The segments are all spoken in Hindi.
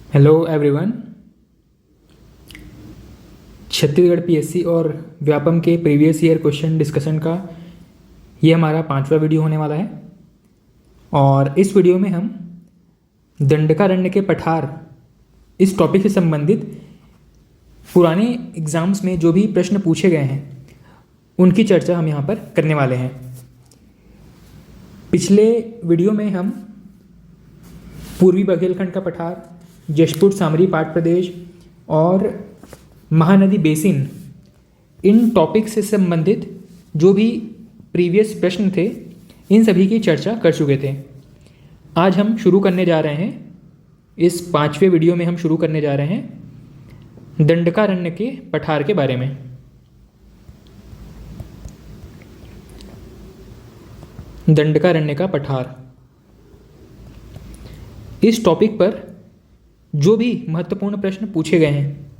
Hello everyone. छत्तीसगढ़ पीएससी और व्यापम के प्रीवियस ईयर क्वेश्चन डिस्कशन का ये हमारा 5वां वीडियो होने वाला है। और इस वीडियो में हम दंडकारण्य के पठार इस टॉपिक से संबंधित पुराने एग्ज़ाम्स में जो भी प्रश्न पूछे गए हैं उनकी चर्चा हम यहाँ पर करने वाले हैं। पिछले वीडियो में हम पूर्वी बघेलखंड का पठार, जशपुर सामरी पाट प्रदेश और महानदी बेसिन, इन टॉपिक से संबंधित जो भी प्रीवियस प्रश्न थे इन सभी की चर्चा कर चुके थे। आज हम शुरू करने जा रहे हैं, इस 5वें वीडियो में हम शुरू करने जा रहे हैं दंडकारण्य के पठार के बारे में। दंडकारण्य का पठार, इस टॉपिक पर जो भी महत्वपूर्ण प्रश्न पूछे गए हैं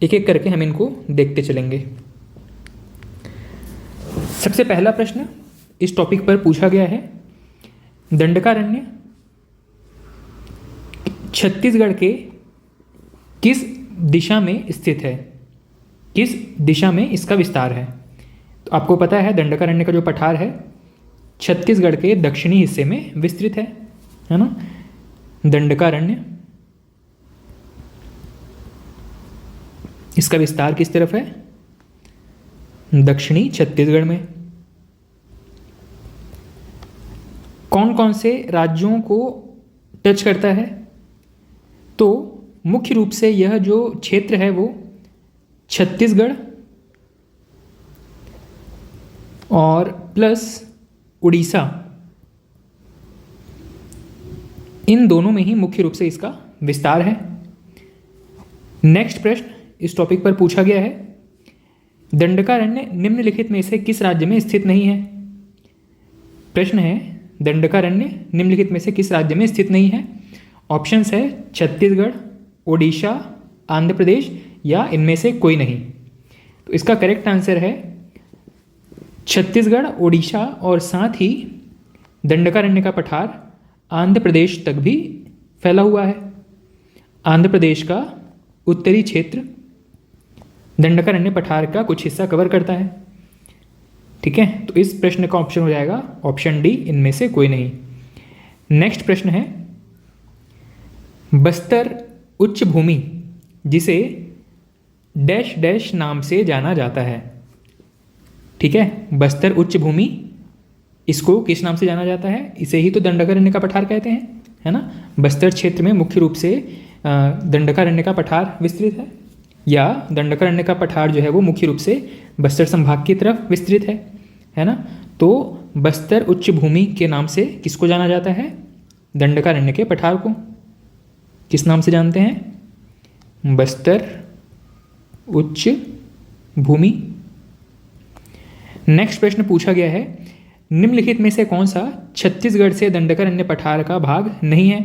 एक एक करके हम इनको देखते चलेंगे। सबसे पहला प्रश्न इस टॉपिक पर पूछा गया है, दंडकारण्य छत्तीसगढ़ के किस दिशा में स्थित है, किस दिशा में इसका विस्तार है। तो आपको पता है दंडकारण्य का जो पठार है छत्तीसगढ़ के दक्षिणी हिस्से में विस्तृत है ना। दंडकारण्य इसका विस्तार किस तरफ है? दक्षिणी छत्तीसगढ़ में। कौन कौन से राज्यों को टच करता है? तो मुख्य रूप से यह जो क्षेत्र है वो छत्तीसगढ़ और प्लस उड़ीसा, इन दोनों में ही मुख्य रूप से इसका विस्तार है। नेक्स्ट प्रश्न इस टॉपिक पर पूछा गया है, दंडकारण्य निम्नलिखित में से किस राज्य में स्थित नहीं है। प्रश्न है दंडकारण्य निम्नलिखित में से किस राज्य में स्थित नहीं है। ऑप्शंस है छत्तीसगढ़, ओडिशा, आंध्र प्रदेश या इनमें से कोई नहीं। तो इसका करेक्ट आंसर है छत्तीसगढ़, ओडिशा और साथ ही दंडकारण्य का पठार आंध्र प्रदेश तक भी फैला हुआ है। आंध्र प्रदेश का उत्तरी क्षेत्र दंडकारण्य पठार का कुछ हिस्सा कवर करता है। ठीक है, तो इस प्रश्न का ऑप्शन हो जाएगा ऑप्शन डी, इनमें से कोई नहीं। नेक्स्ट प्रश्न है, बस्तर उच्च भूमि जिसे डैश डैश नाम से जाना जाता है। ठीक है, बस्तर उच्च भूमि, इसको किस नाम से जाना जाता है? इसे ही तो दंडकारण्य का पठार कहते हैं, है ना। बस्तर क्षेत्र में मुख्य रूप से दंडकारण्य का पठार विस्तृत है, या दंडकारण्य का पठार जो है वो मुख्य रूप से बस्तर संभाग की तरफ विस्तृत है ना। तो बस्तर उच्च भूमि के नाम से किसको जाना जाता है? दंडकारण्य के पठार को किस नाम से जानते हैं? बस्तर उच्च भूमि। नेक्स्ट प्रश्न पूछा गया है, निम्नलिखित में से कौन सा छत्तीसगढ़ से दंडकारण्य पठार का भाग नहीं है।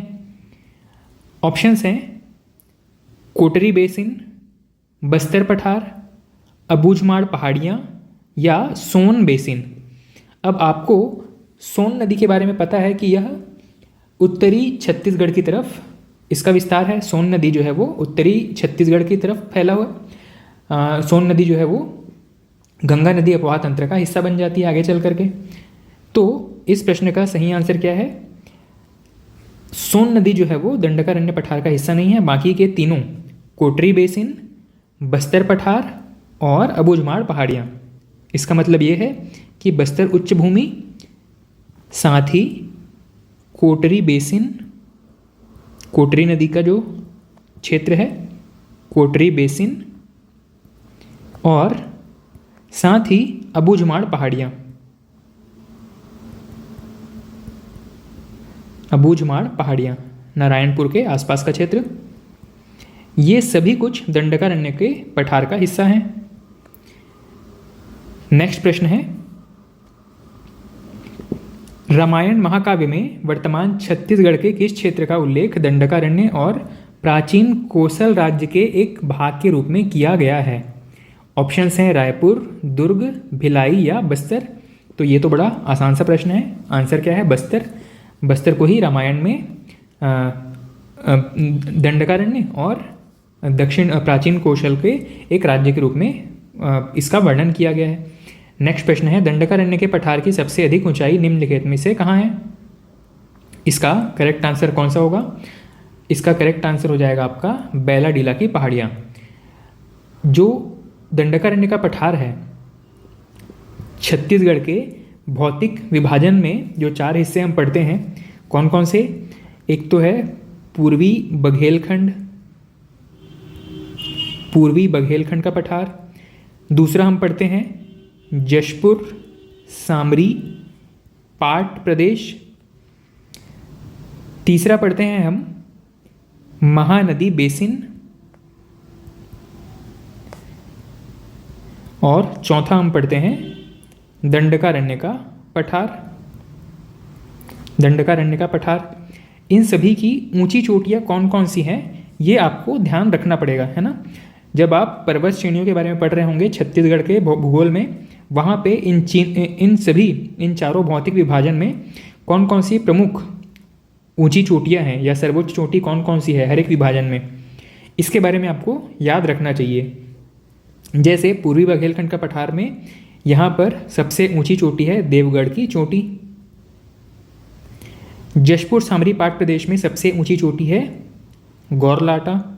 ऑप्शंस हैं कोटरी बेसिन, बस्तर पठार, अबूझमाड़ पहाड़ियाँ या सोन बेसिन। अब आपको सोन नदी के बारे में पता है कि यह उत्तरी छत्तीसगढ़ की तरफ इसका विस्तार है। सोन नदी जो है वो उत्तरी छत्तीसगढ़ की तरफ फैला हुआ। सोन नदी जो है वो गंगा नदी अपवाह तंत्र का हिस्सा बन जाती है आगे चल करके। तो इस प्रश्न का सही आंसर क्या है? सोन नदी जो है वो दंडकारण्य पठार का हिस्सा नहीं है। बाकी के तीनों कोटरी बेसिन, बस्तर पठार और अबूझमाड़ पहाड़ियाँ, इसका मतलब ये है कि बस्तर उच्च भूमि, साथ ही कोटरी बेसिन, कोटरी नदी का जो क्षेत्र है कोटरी बेसिन, और साथ ही अबूझमाड़ पहाड़ियाँ, अबूझमाड़ पहाड़ियाँ नारायणपुर के आसपास का क्षेत्र, ये सभी कुछ दंडकारण्य के पठार का हिस्सा हैं। नेक्स्ट प्रश्न है, रामायण महाकाव्य में वर्तमान छत्तीसगढ़ के किस क्षेत्र का उल्लेख दंडकारण्य और प्राचीन कोसल राज्य के एक भाग के रूप में किया गया है। ऑप्शंस हैं रायपुर, दुर्ग, भिलाई या बस्तर। तो ये तो बड़ा आसान सा प्रश्न है। आंसर क्या है? बस्तर। बस्तर को ही रामायण में दंडकारण्य और दक्षिण प्राचीन कौशल के एक राज्य के रूप में इसका वर्णन किया गया है। नेक्स्ट प्रश्न है, दंडकारण्य के पठार की सबसे अधिक ऊंचाई निम्नलिखित में से कहाँ है? इसका करेक्ट आंसर कौन सा होगा? इसका करेक्ट आंसर हो जाएगा आपका बैलाडीला की पहाड़ियाँ। जो दंडकारण्य का पठार है, छत्तीसगढ़ के भौतिक विभाजन में जो 4 हिस्से हम पढ़ते हैं, कौन कौन से? एक तो है पूर्वी बघेलखंड का पठार। दूसरा हम पढ़ते हैं जशपुर सामरी पाट प्रदेश। तीसरा पढ़ते हैं हम महानदी बेसिन। और चौथा हम पढ़ते हैं दंडकारण्य का पठार। इन सभी की ऊंची चोटियाँ कौन कौन सी हैं, ये आपको ध्यान रखना पड़ेगा, है ना। जब आप पर्वत श्रेणियों के बारे में पढ़ रहे होंगे छत्तीसगढ़ के भूगोल में, वहाँ पे इन चारों भौतिक विभाजन में कौन कौन सी प्रमुख ऊंची चोटियाँ हैं या सर्वोच्च चोटी कौन कौन सी है हर एक विभाजन में, इसके बारे में आपको याद रखना चाहिए। जैसे पूर्वी बघेलखंड का पठार में यहाँ पर सबसे ऊंची चोटी है देवगढ़ की चोटी। जशपुर सामरी पाट प्रदेश में सबसे ऊंची चोटी है गौरलाटा।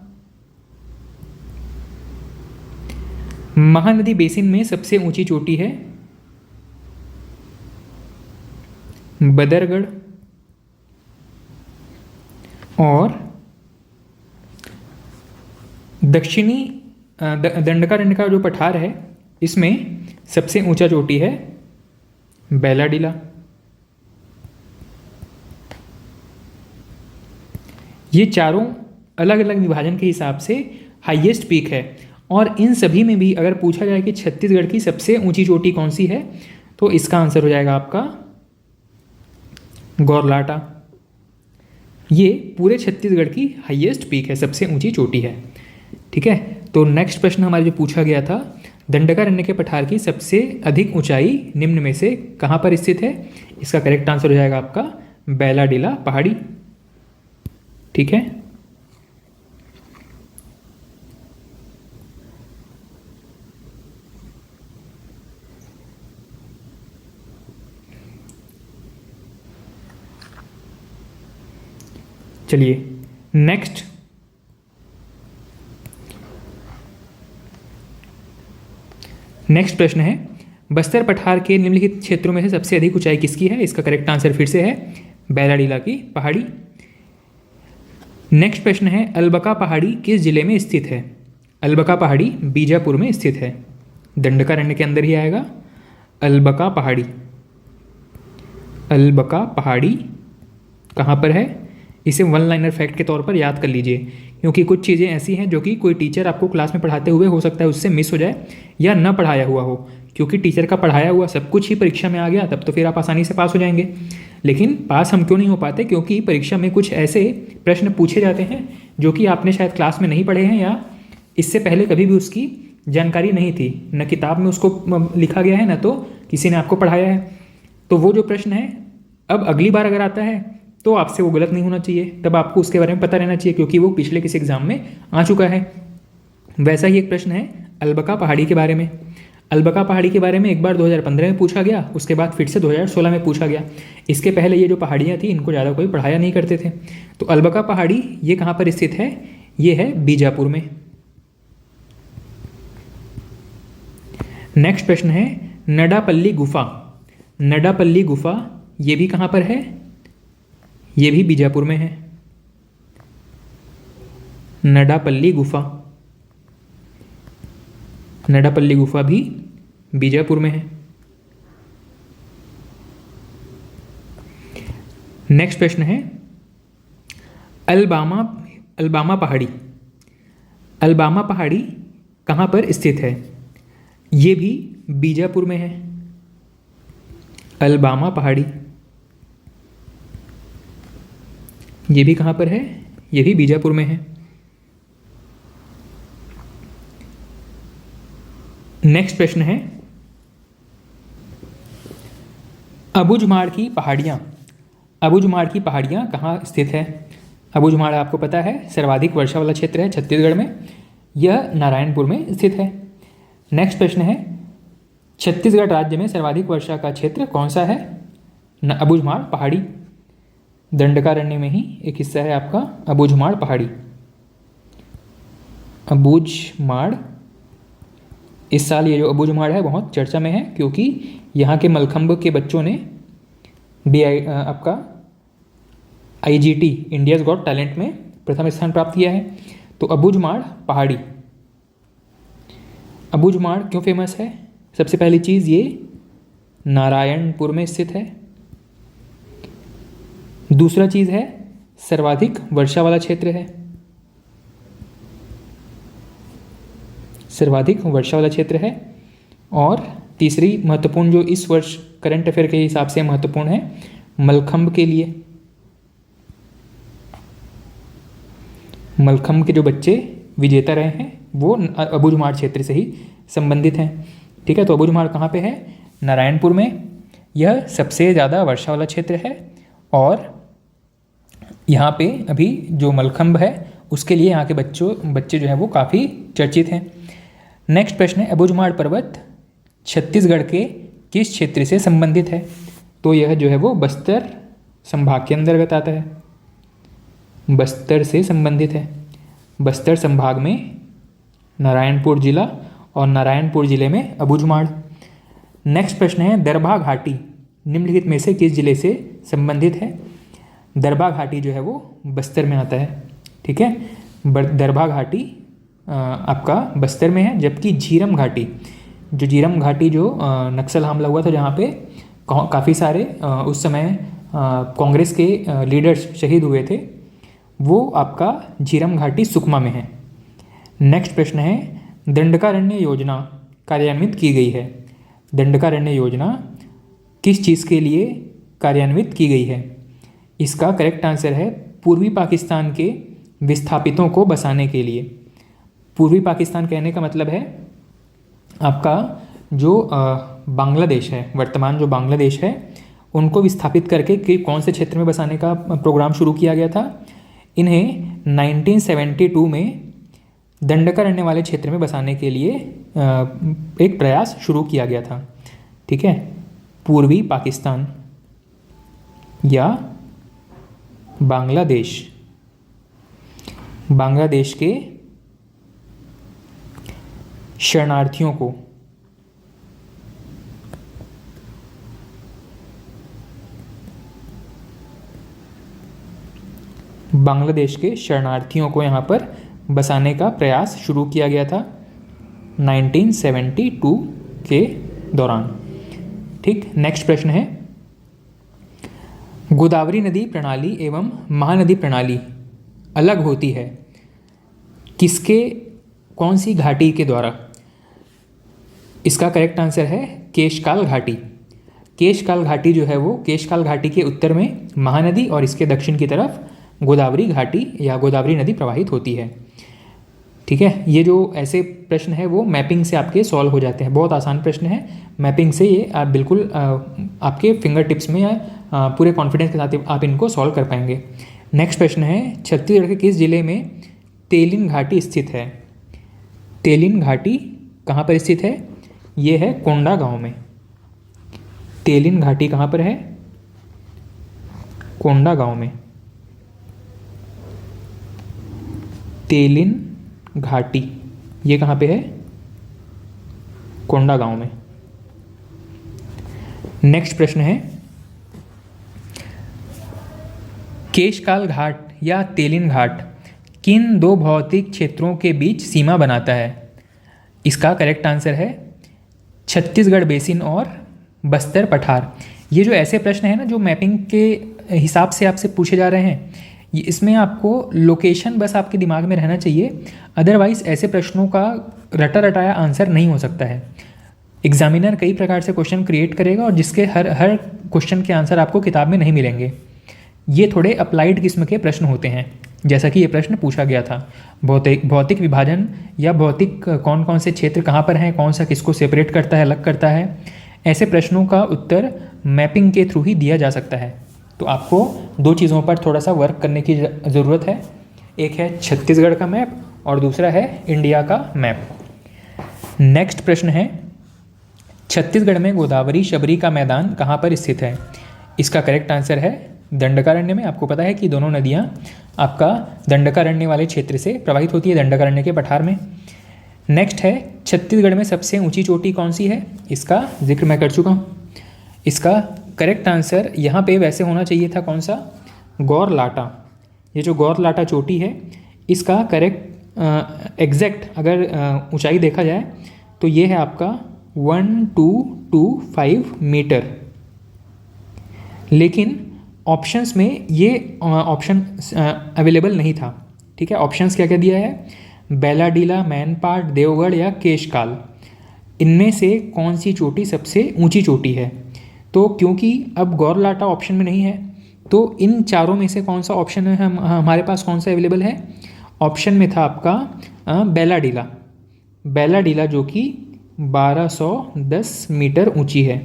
महानदी बेसिन में सबसे ऊंची चोटी है बदरगढ़। और दक्षिणी दंडकारण्य का जो पठार है, इसमें सबसे ऊंचा चोटी है बैलाडीला। ये चारों अलग अलग विभाजन के हिसाब से हाईएस्ट पीक है। और इन सभी में भी अगर पूछा जाए कि छत्तीसगढ़ की सबसे ऊंची चोटी कौन सी है, तो इसका आंसर हो जाएगा आपका गौरलाटा। ये पूरे छत्तीसगढ़ की हाईएस्ट पीक है, सबसे ऊंची चोटी है। ठीक है, तो नेक्स्ट प्रश्न हमारे जो पूछा गया था, दंडकारण्य के पठार की सबसे अधिक ऊंचाई निम्न में से कहाँ पर स्थित है? इसका करेक्ट आंसर हो जाएगा आपका बैलाडीला पहाड़ी। ठीक है, चलिए नेक्स्ट प्रश्न है, बस्तर पठार के निम्नलिखित क्षेत्रों में से सबसे अधिक ऊंचाई किसकी है? इसका करेक्ट आंसर फिर से है बैलाडीला की पहाड़ी। नेक्स्ट प्रश्न है, अलबका पहाड़ी किस जिले में स्थित है? अलबका पहाड़ी बीजापुर में स्थित है, दंडकारण्य के अंदर ही आएगा। अलबका पहाड़ी कहाँ पर है? इसे वन लाइनर फैक्ट के तौर पर याद कर लीजिए, क्योंकि कुछ चीज़ें ऐसी हैं जो कि कोई टीचर आपको क्लास में पढ़ाते हुए हो सकता है उससे मिस हो जाए या ना पढ़ाया हुआ हो। क्योंकि टीचर का पढ़ाया हुआ सब कुछ ही परीक्षा में आ गया, तब तो फिर आप आसानी से पास हो जाएंगे। लेकिन पास हम क्यों नहीं हो पाते? क्योंकि परीक्षा में कुछ ऐसे प्रश्न पूछे जाते हैं जो कि आपने शायद क्लास में नहीं पढ़े हैं या इससे पहले कभी भी उसकी जानकारी नहीं थी, न किताब में उसको लिखा गया है, न तो किसी ने आपको पढ़ाया है। तो वो जो प्रश्न है, अब अगली बार अगर आता है तो आपसे वो गलत नहीं होना चाहिए, तब आपको उसके बारे में पता रहना चाहिए, क्योंकि वो पिछले किसी एग्जाम में आ चुका है। वैसा ही एक प्रश्न है अलबका पहाड़ी के बारे में। अलबका पहाड़ी के बारे में एक बार 2015 में पूछा गया, उसके बाद फिर से 2016 में पूछा गया। इसके पहले ये जो पहाड़ियाँ थी, इनको ज़्यादा कोई पढ़ाया नहीं करते थे। तो अलबका पहाड़ी ये कहाँ पर स्थित है? ये है बीजापुर में। नेक्स्ट प्रश्न है, नडापल्ली गुफा ये भी कहाँ पर है? ये भी बीजापुर में है। नडापल्ली गुफा भी बीजापुर में है। नेक्स्ट प्रश्न है, अलबामा पहाड़ी कहाँ पर स्थित है? ये भी बीजापुर में है। अलबामा पहाड़ी ये भी कहाँ पर है? ये भी बीजापुर में है। नेक्स्ट प्रश्न है, अबुझमाड़ की पहाड़ियाँ कहाँ स्थित है? अबूझमाड़ आपको पता है सर्वाधिक वर्षा वाला क्षेत्र है छत्तीसगढ़ में, यह नारायणपुर में स्थित है। नेक्स्ट प्रश्न है, छत्तीसगढ़ राज्य में सर्वाधिक वर्षा का क्षेत्र कौन सा है? अबूझमाड़ पहाड़ी। दंडकारण्य में ही एक हिस्सा है आपका अबूझमाड़ पहाड़ी। अबूझमाड़, इस साल ये जो अबूझमाड़ है बहुत चर्चा में है, क्योंकि यहाँ के मलखंब के बच्चों ने आपका IGT इंडियाज़ गॉट टैलेंट में प्रथम स्थान प्राप्त किया है। तो अबूझमाड़ पहाड़ी। अबूझमाड़ क्यों फेमस है? सबसे पहली चीज़, ये नारायणपुर में स्थित है। दूसरा चीज़ है सर्वाधिक वर्षा वाला क्षेत्र है, सर्वाधिक वर्षा वाला क्षेत्र है। और तीसरी महत्वपूर्ण जो इस वर्ष करंट अफेयर के हिसाब से महत्वपूर्ण है, मलखंब के लिए, मलखंब के जो बच्चे विजेता रहे हैं वो अबूझमाड़ क्षेत्र से ही संबंधित हैं। ठीक है, तो अबूझमाड़ कहाँ पे है? नारायणपुर में। यह सबसे ज़्यादा वर्षा वाला क्षेत्र है और यहाँ पे अभी जो मलखंब है उसके लिए यहाँ के बच्चे जो हैं वो काफ़ी चर्चित हैं। नेक्स्ट प्रश्न है, अबूझमाड़ पर्वत छत्तीसगढ़ के किस क्षेत्र से संबंधित है? तो यह जो है वो बस्तर संभाग के अंतर्गत आता है, बस्तर से संबंधित है। बस्तर संभाग में नारायणपुर जिला और नारायणपुर जिले में अबूझमाड़। नेक्स्ट प्रश्न है, दरभा घाटी निम्नलिखित में से किस जिले से संबंधित है? दरभा घाटी जो है वो बस्तर में आता है। ठीक है, दरभा घाटी आपका बस्तर में है, जबकि झीरम घाटी जो नक्सल हमला हुआ था जहाँ पे काफ़ी सारे उस समय कांग्रेस के लीडर्स शहीद हुए थे, वो आपका झीरम घाटी सुकमा में है। नेक्स्ट प्रश्न है, दंडकारण्य योजना कार्यान्वित की गई है। दंडकारण्य योजना किस चीज़ के लिए कार्यान्वित की गई है? इसका करेक्ट आंसर है पूर्वी पाकिस्तान के विस्थापितों को बसाने के लिए। पूर्वी पाकिस्तान कहने का मतलब है आपका जो बांग्लादेश है, वर्तमान जो बांग्लादेश है, उनको विस्थापित करके कि कौन से क्षेत्र में बसाने का प्रोग्राम शुरू किया गया था। इन्हें 1972 में दंडकारण्य वाले क्षेत्र में बसाने के लिए एक प्रयास शुरू किया गया था। ठीक है, पूर्वी पाकिस्तान या बांग्लादेश के शरणार्थियों को यहाँ पर बसाने का प्रयास शुरू किया गया था 1972 के दौरान। ठीक, नेक्स्ट प्रश्न है, गोदावरी नदी प्रणाली एवं महानदी प्रणाली अलग होती है कौन सी घाटी के द्वारा? इसका करेक्ट आंसर है केशकाल घाटी। केशकाल घाटी जो है वो केशकाल घाटी के उत्तर में महानदी और इसके दक्षिण की तरफ गोदावरी घाटी या गोदावरी नदी प्रवाहित होती है। ठीक है, ये जो ऐसे प्रश्न है वो मैपिंग से आपके सॉल्व हो जाते हैं, बहुत आसान प्रश्न है। मैपिंग से ये आप बिल्कुल आपके फिंगर टिप्स में या पूरे कॉन्फिडेंस के साथ आप इनको सॉल्व कर पाएंगे। नेक्स्ट प्रश्न है, छत्तीसगढ़ के किस जिले में तेलिन घाटी स्थित है? तेलिन घाटी कहाँ पर स्थित है? ये है कोंडागांव में। तेलिन घाटी कहाँ पर है? कोंडागांव में। तेलिन घाटी ये कहाँ पे है? कोंडागांव में। नेक्स्ट प्रश्न है, केशकाल घाट या तेलिन घाट किन दो भौतिक क्षेत्रों के बीच सीमा बनाता है? इसका करेक्ट आंसर है छत्तीसगढ़ बेसिन और बस्तर पठार। ये जो ऐसे प्रश्न है ना जो मैपिंग के हिसाब से आपसे पूछे जा रहे हैं, इसमें आपको लोकेशन बस आपके दिमाग में रहना चाहिए, अदरवाइज ऐसे प्रश्नों का रटा रटाया आंसर नहीं हो सकता है। एग्जामिनर कई प्रकार से क्वेश्चन क्रिएट करेगा और जिसके हर क्वेश्चन के आंसर आपको किताब में नहीं मिलेंगे। ये थोड़े अप्लाइड किस्म के प्रश्न होते हैं, जैसा कि ये प्रश्न पूछा गया था, भौतिक विभाजन या भौतिक कौन कौन से क्षेत्र कहाँ पर हैं, कौन सा किसको सेपरेट करता है, अलग करता है। ऐसे प्रश्नों का उत्तर मैपिंग के थ्रू ही दिया जा सकता है। तो आपको दो चीज़ों पर थोड़ा सा वर्क करने की ज़रूरत है। एक है छत्तीसगढ़ का मैप और दूसरा है इंडिया का मैप। नेक्स्ट प्रश्न है, छत्तीसगढ़ में गोदावरी शबरी का मैदान कहाँ पर स्थित है? इसका करेक्ट आंसर है दंडकारण्य में। आपको पता है कि दोनों नदियाँ आपका दंडकारण्य वाले क्षेत्र से प्रवाहित होती है, दंडकारण्य के पठार में। नेक्स्ट है, छत्तीसगढ़ में सबसे ऊंची चोटी कौन सी है? इसका जिक्र मैं कर चुका हूँ। इसका करेक्ट आंसर यहाँ पे वैसे होना चाहिए था कौन सा? गौरलाटा। ये जो गौरलाटा चोटी है, इसका करेक्ट एग्जैक्ट अगर ऊंचाई देखा जाए तो ये है आपका 1225 मीटर। लेकिन ऑप्शंस में ये ऑप्शन अवेलेबल नहीं था। ठीक है, ऑप्शंस क्या क्या दिया है? बैलाडीला, मैनपाट, देवगढ़ या केशकाल। इनमें से कौन सी चोटी सबसे ऊंची चोटी है? तो क्योंकि अब गौरलाटा ऑप्शन में नहीं है, तो इन चारों में से कौन सा ऑप्शन है हमारे पास कौन सा अवेलेबल है? ऑप्शन में था आपका बैलाडीला। बैलाडीला जो कि 1210 मीटर ऊंची है।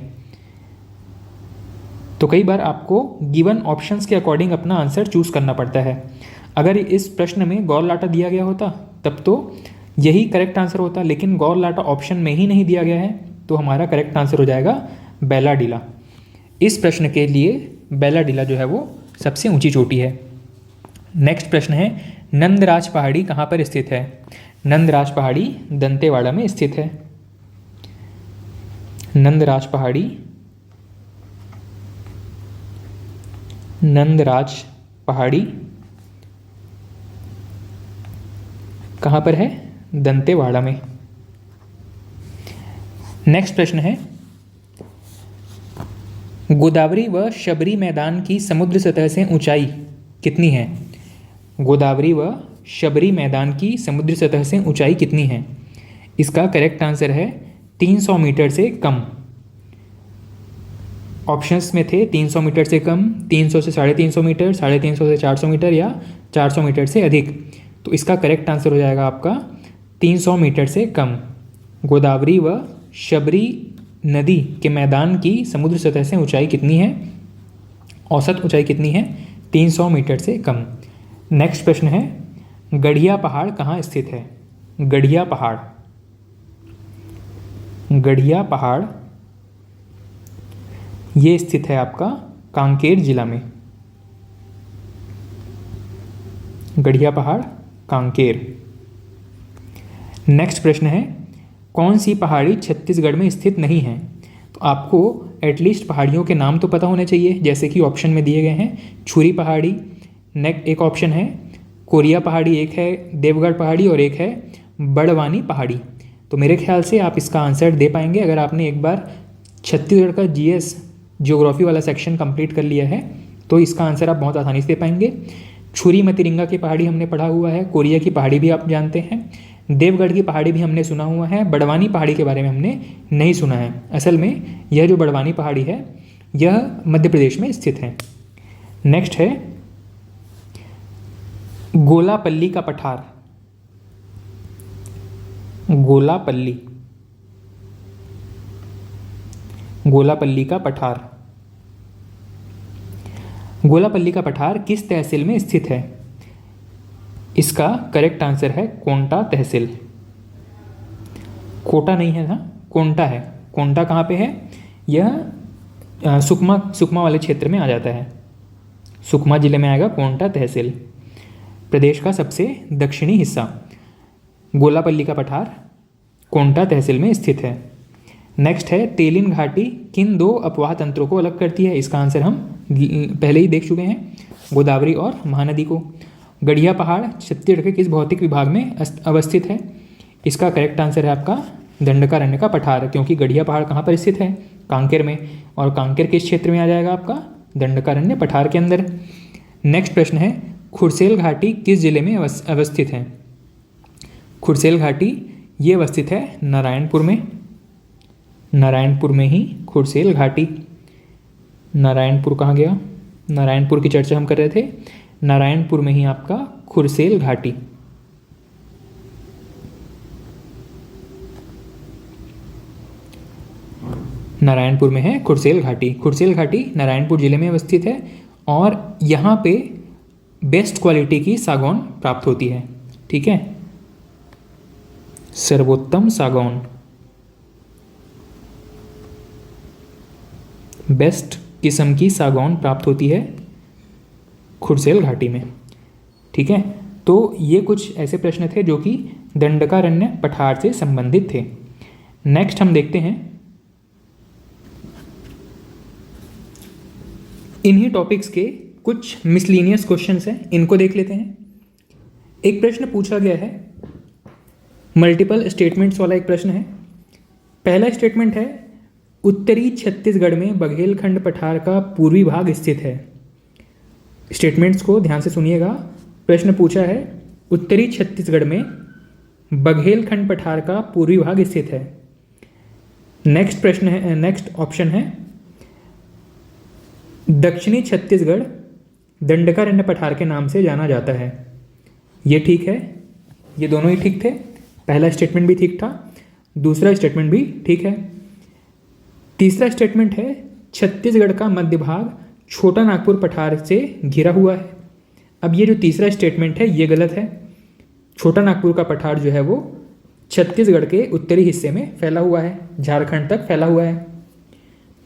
तो कई बार आपको गिवन ऑप्शंस के अकॉर्डिंग अपना आंसर चूज करना पड़ता है। अगर इस प्रश्न में गौरलाटा दिया गया होता तब तो यही करेक्ट आंसर होता, लेकिन गौरलाटा ऑप्शन में ही नहीं दिया गया है, तो हमारा करेक्ट आंसर हो जाएगा बैलाडीला। इस प्रश्न के लिए बैलाडीला जो है वो सबसे ऊंची चोटी है। नेक्स्ट प्रश्न है, नंदराज पहाड़ी कहाँ पर स्थित है? नंदराज पहाड़ी दंतेवाड़ा में स्थित है। नंदराज पहाड़ी, नंदराज पहाड़ी कहाँ पर है? दंतेवाड़ा में। नेक्स्ट प्रश्न है, गोदावरी व शबरी मैदान की समुद्र सतह से ऊंचाई कितनी है? गोदावरी व शबरी मैदान की समुद्र सतह से ऊंचाई कितनी है? इसका करेक्ट आंसर है 300 मीटर से कम। ऑप्शंस में थे 300 मीटर से कम, 300 से 350 मीटर, 350 से 400 मीटर या 400 मीटर से अधिक। तो इसका करेक्ट आंसर हो जाएगा आपका 300 मीटर से कम। गोदावरी व शबरी नदी के मैदान की समुद्र सतह से ऊंचाई कितनी है? औसत ऊंचाई कितनी है? 300 मीटर से कम। नेक्स्ट प्रश्न है, गढ़िया पहाड़ कहाँ स्थित है? गढ़िया पहाड़, गढ़िया पहाड़ ये स्थित है आपका कांकेर जिला में। गढ़िया पहाड़ कांकेर। नेक्स्ट प्रश्न है, कौन सी पहाड़ी छत्तीसगढ़ में स्थित नहीं है? तो आपको एटलीस्ट पहाड़ियों के नाम तो पता होने चाहिए, जैसे कि ऑप्शन में दिए गए हैं छुरी पहाड़ी, एक ऑप्शन है कोरिया पहाड़ी, एक है देवगढ़ पहाड़ी और एक है बड़वानी पहाड़ी। तो मेरे ख्याल से आप इसका आंसर दे पाएंगे अगर आपने एक बार छत्तीसगढ़ का जीएस ज्योग्राफी वाला सेक्शन कंप्लीट कर लिया है, तो इसका आंसर आप बहुत आसानी से दे पाएंगे। छुरी मतिरिंगा की पहाड़ी हमने पढ़ा हुआ है, कोरिया की पहाड़ी भी आप जानते हैं, देवगढ़ की पहाड़ी भी हमने सुना हुआ है, बड़वानी पहाड़ी के बारे में हमने नहीं सुना है। असल में यह जो बड़वानी पहाड़ी है यह मध्य प्रदेश में स्थित है। नेक्स्ट है, गोलापल्ली का पठार। गोलापल्ली, गोलापल्ली का पठार, गोलापल्ली का पठार किस तहसील में स्थित है? इसका करेक्ट आंसर है कोंटा तहसील। कोटा नहीं है ना, कोंटा है। कोंटा कहाँ पे है? यह सुकमा वाले क्षेत्र में आ जाता है। सुकमा जिले में आएगा कोंटा तहसील, प्रदेश का सबसे दक्षिणी हिस्सा। गोलापल्ली का पठार कोंटा तहसील में स्थित है। नेक्स्ट है, तेलिन घाटी किन दो अपवाह तंत्रों को अलग करती है? इसका आंसर हम पहले ही देख चुके हैं, गोदावरी और महानदी को। गढ़िया पहाड़ छत्तीसगढ़ के किस भौतिक विभाग में अवस्थित है? इसका करेक्ट आंसर है आपका दंडकारण्य का पठार, क्योंकि गढ़िया पहाड़ कहाँ पर स्थित है? कांकेर में, और कांकेर किस क्षेत्र में आ जाएगा आपका? दंडकारण्य पठार के अंदर। नेक्स्ट प्रश्न है, खुरसेल घाटी किस जिले में अवस्थित है? खुरसेल घाटी ये अवस्थित है नारायणपुर में। नारायणपुर में ही खुरसेल घाटी। नारायणपुर कहाँ गया? नारायणपुर की चर्चा हम कर रहे थे। नारायणपुर में ही आपका खुरसेल घाटी। नारायणपुर में है खुरसेल घाटी। खुरसेल घाटी नारायणपुर जिले में अवस्थित है और यहाँ पे बेस्ट क्वालिटी की सागौन प्राप्त होती है। ठीक है, सर्वोत्तम सागौन, बेस्ट किस्म की सागौन प्राप्त होती है खुरसेल घाटी में। ठीक है, तो ये कुछ ऐसे प्रश्न थे जो कि दंडकारण्य पठार से संबंधित थे। नेक्स्ट हम देखते हैं इन्हीं टॉपिक्स के कुछ मिसलिनियस क्वेश्चंस हैं, इनको देख लेते हैं। एक प्रश्न पूछा गया है, मल्टीपल स्टेटमेंट्स वाला एक प्रश्न है। पहला स्टेटमेंट है, उत्तरी छत्तीसगढ़ में बघेलखंड पठार का पूर्वी भाग स्थित है। स्टेटमेंट्स को ध्यान से सुनिएगा। प्रश्न पूछा है, उत्तरी छत्तीसगढ़ में बघेलखंड पठार का पूर्वी भाग स्थित है। नेक्स्ट प्रश्न है, नेक्स्ट ऑप्शन है, दक्षिणी छत्तीसगढ़ दंडकारण्य पठार के नाम से जाना जाता है। ये ठीक है, ये दोनों ही ठीक थे। पहला स्टेटमेंट भी ठीक था, दूसरा स्टेटमेंट भी ठीक है। तीसरा स्टेटमेंट है, छत्तीसगढ़ का मध्य भाग छोटा नागपुर पठार से घिरा हुआ है। अब ये जो तीसरा स्टेटमेंट है ये गलत है। छोटा नागपुर का पठार जो है वो छत्तीसगढ़ के उत्तरी हिस्से में फैला हुआ है, झारखंड तक फैला हुआ है।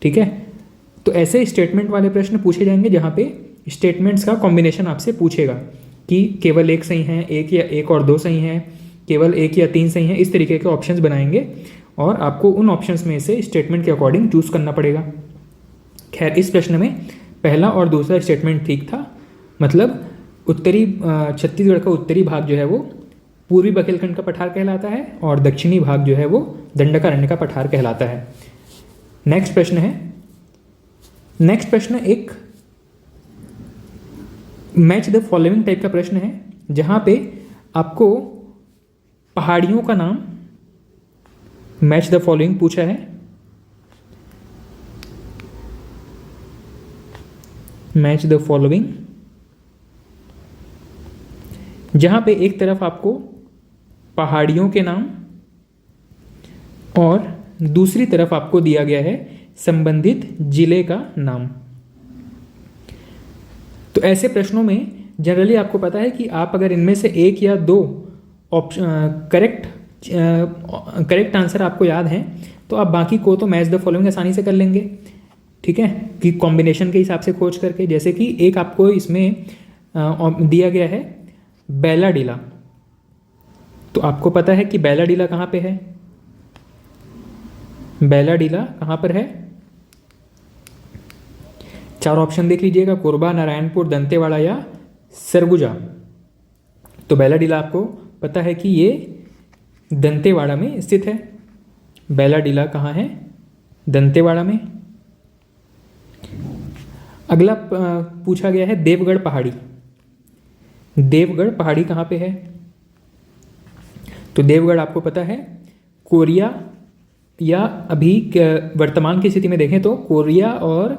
ठीक है, तो ऐसे स्टेटमेंट वाले प्रश्न पूछे जाएंगे जहाँ पे स्टेटमेंट्स का कॉम्बिनेशन आपसे पूछेगा कि केवल एक सही है, एक या एक और दो सही हैं, केवल एक या तीन सही हैं। इस तरीके के ऑप्शंस बनाएंगे और आपको उन ऑप्शंस में से स्टेटमेंट के अकॉर्डिंग चूज करना पड़ेगा। खैर, इस प्रश्न में पहला और दूसरा स्टेटमेंट ठीक था, मतलब उत्तरी छत्तीसगढ़ का उत्तरी भाग जो है वो पूर्वी बघेलखंड का पठार कहलाता है और दक्षिणी भाग जो है वो दंडकारण्य का पठार कहलाता है। नेक्स्ट प्रश्न है, नेक्स्ट प्रश्न एक मैच द फॉलोइंग टाइप का प्रश्न है, जहां पे आपको पहाड़ियों का नाम मैच द फॉलोइंग पूछा है। मैच द फॉलोइंग, जहां पे एक तरफ आपको पहाड़ियों के नाम और दूसरी तरफ आपको दिया गया है संबंधित जिले का नाम। तो ऐसे प्रश्नों में जनरली आपको पता है कि आप अगर इनमें से एक या दो करेक्ट आंसर आपको याद हैं तो आप बाकी को तो मैच द फॉलोइंग आसानी से कर लेंगे। ठीक है, कि कॉम्बिनेशन के हिसाब से खोज करके, जैसे कि एक आपको इसमें दिया गया है बैलाडीला, तो आपको पता है कि बैलाडीला कहाँ पे है। बैलाडीला कहाँ पर है, चार ऑप्शन देख लीजिएगा, कोरबा, नारायणपुर, दंतेवाड़ा या सरगुजा। तो बैलाडीला आपको पता है कि ये दंतेवाड़ा में स्थित है। बैलाडीला कहाँ है, दंतेवाड़ा में। अगला पूछा गया है देवगढ़ पहाड़ी। देवगढ़ पहाड़ी कहाँ पे है, तो देवगढ़ आपको पता है कोरिया, या अभी वर्तमान की स्थिति में देखें तो कोरिया और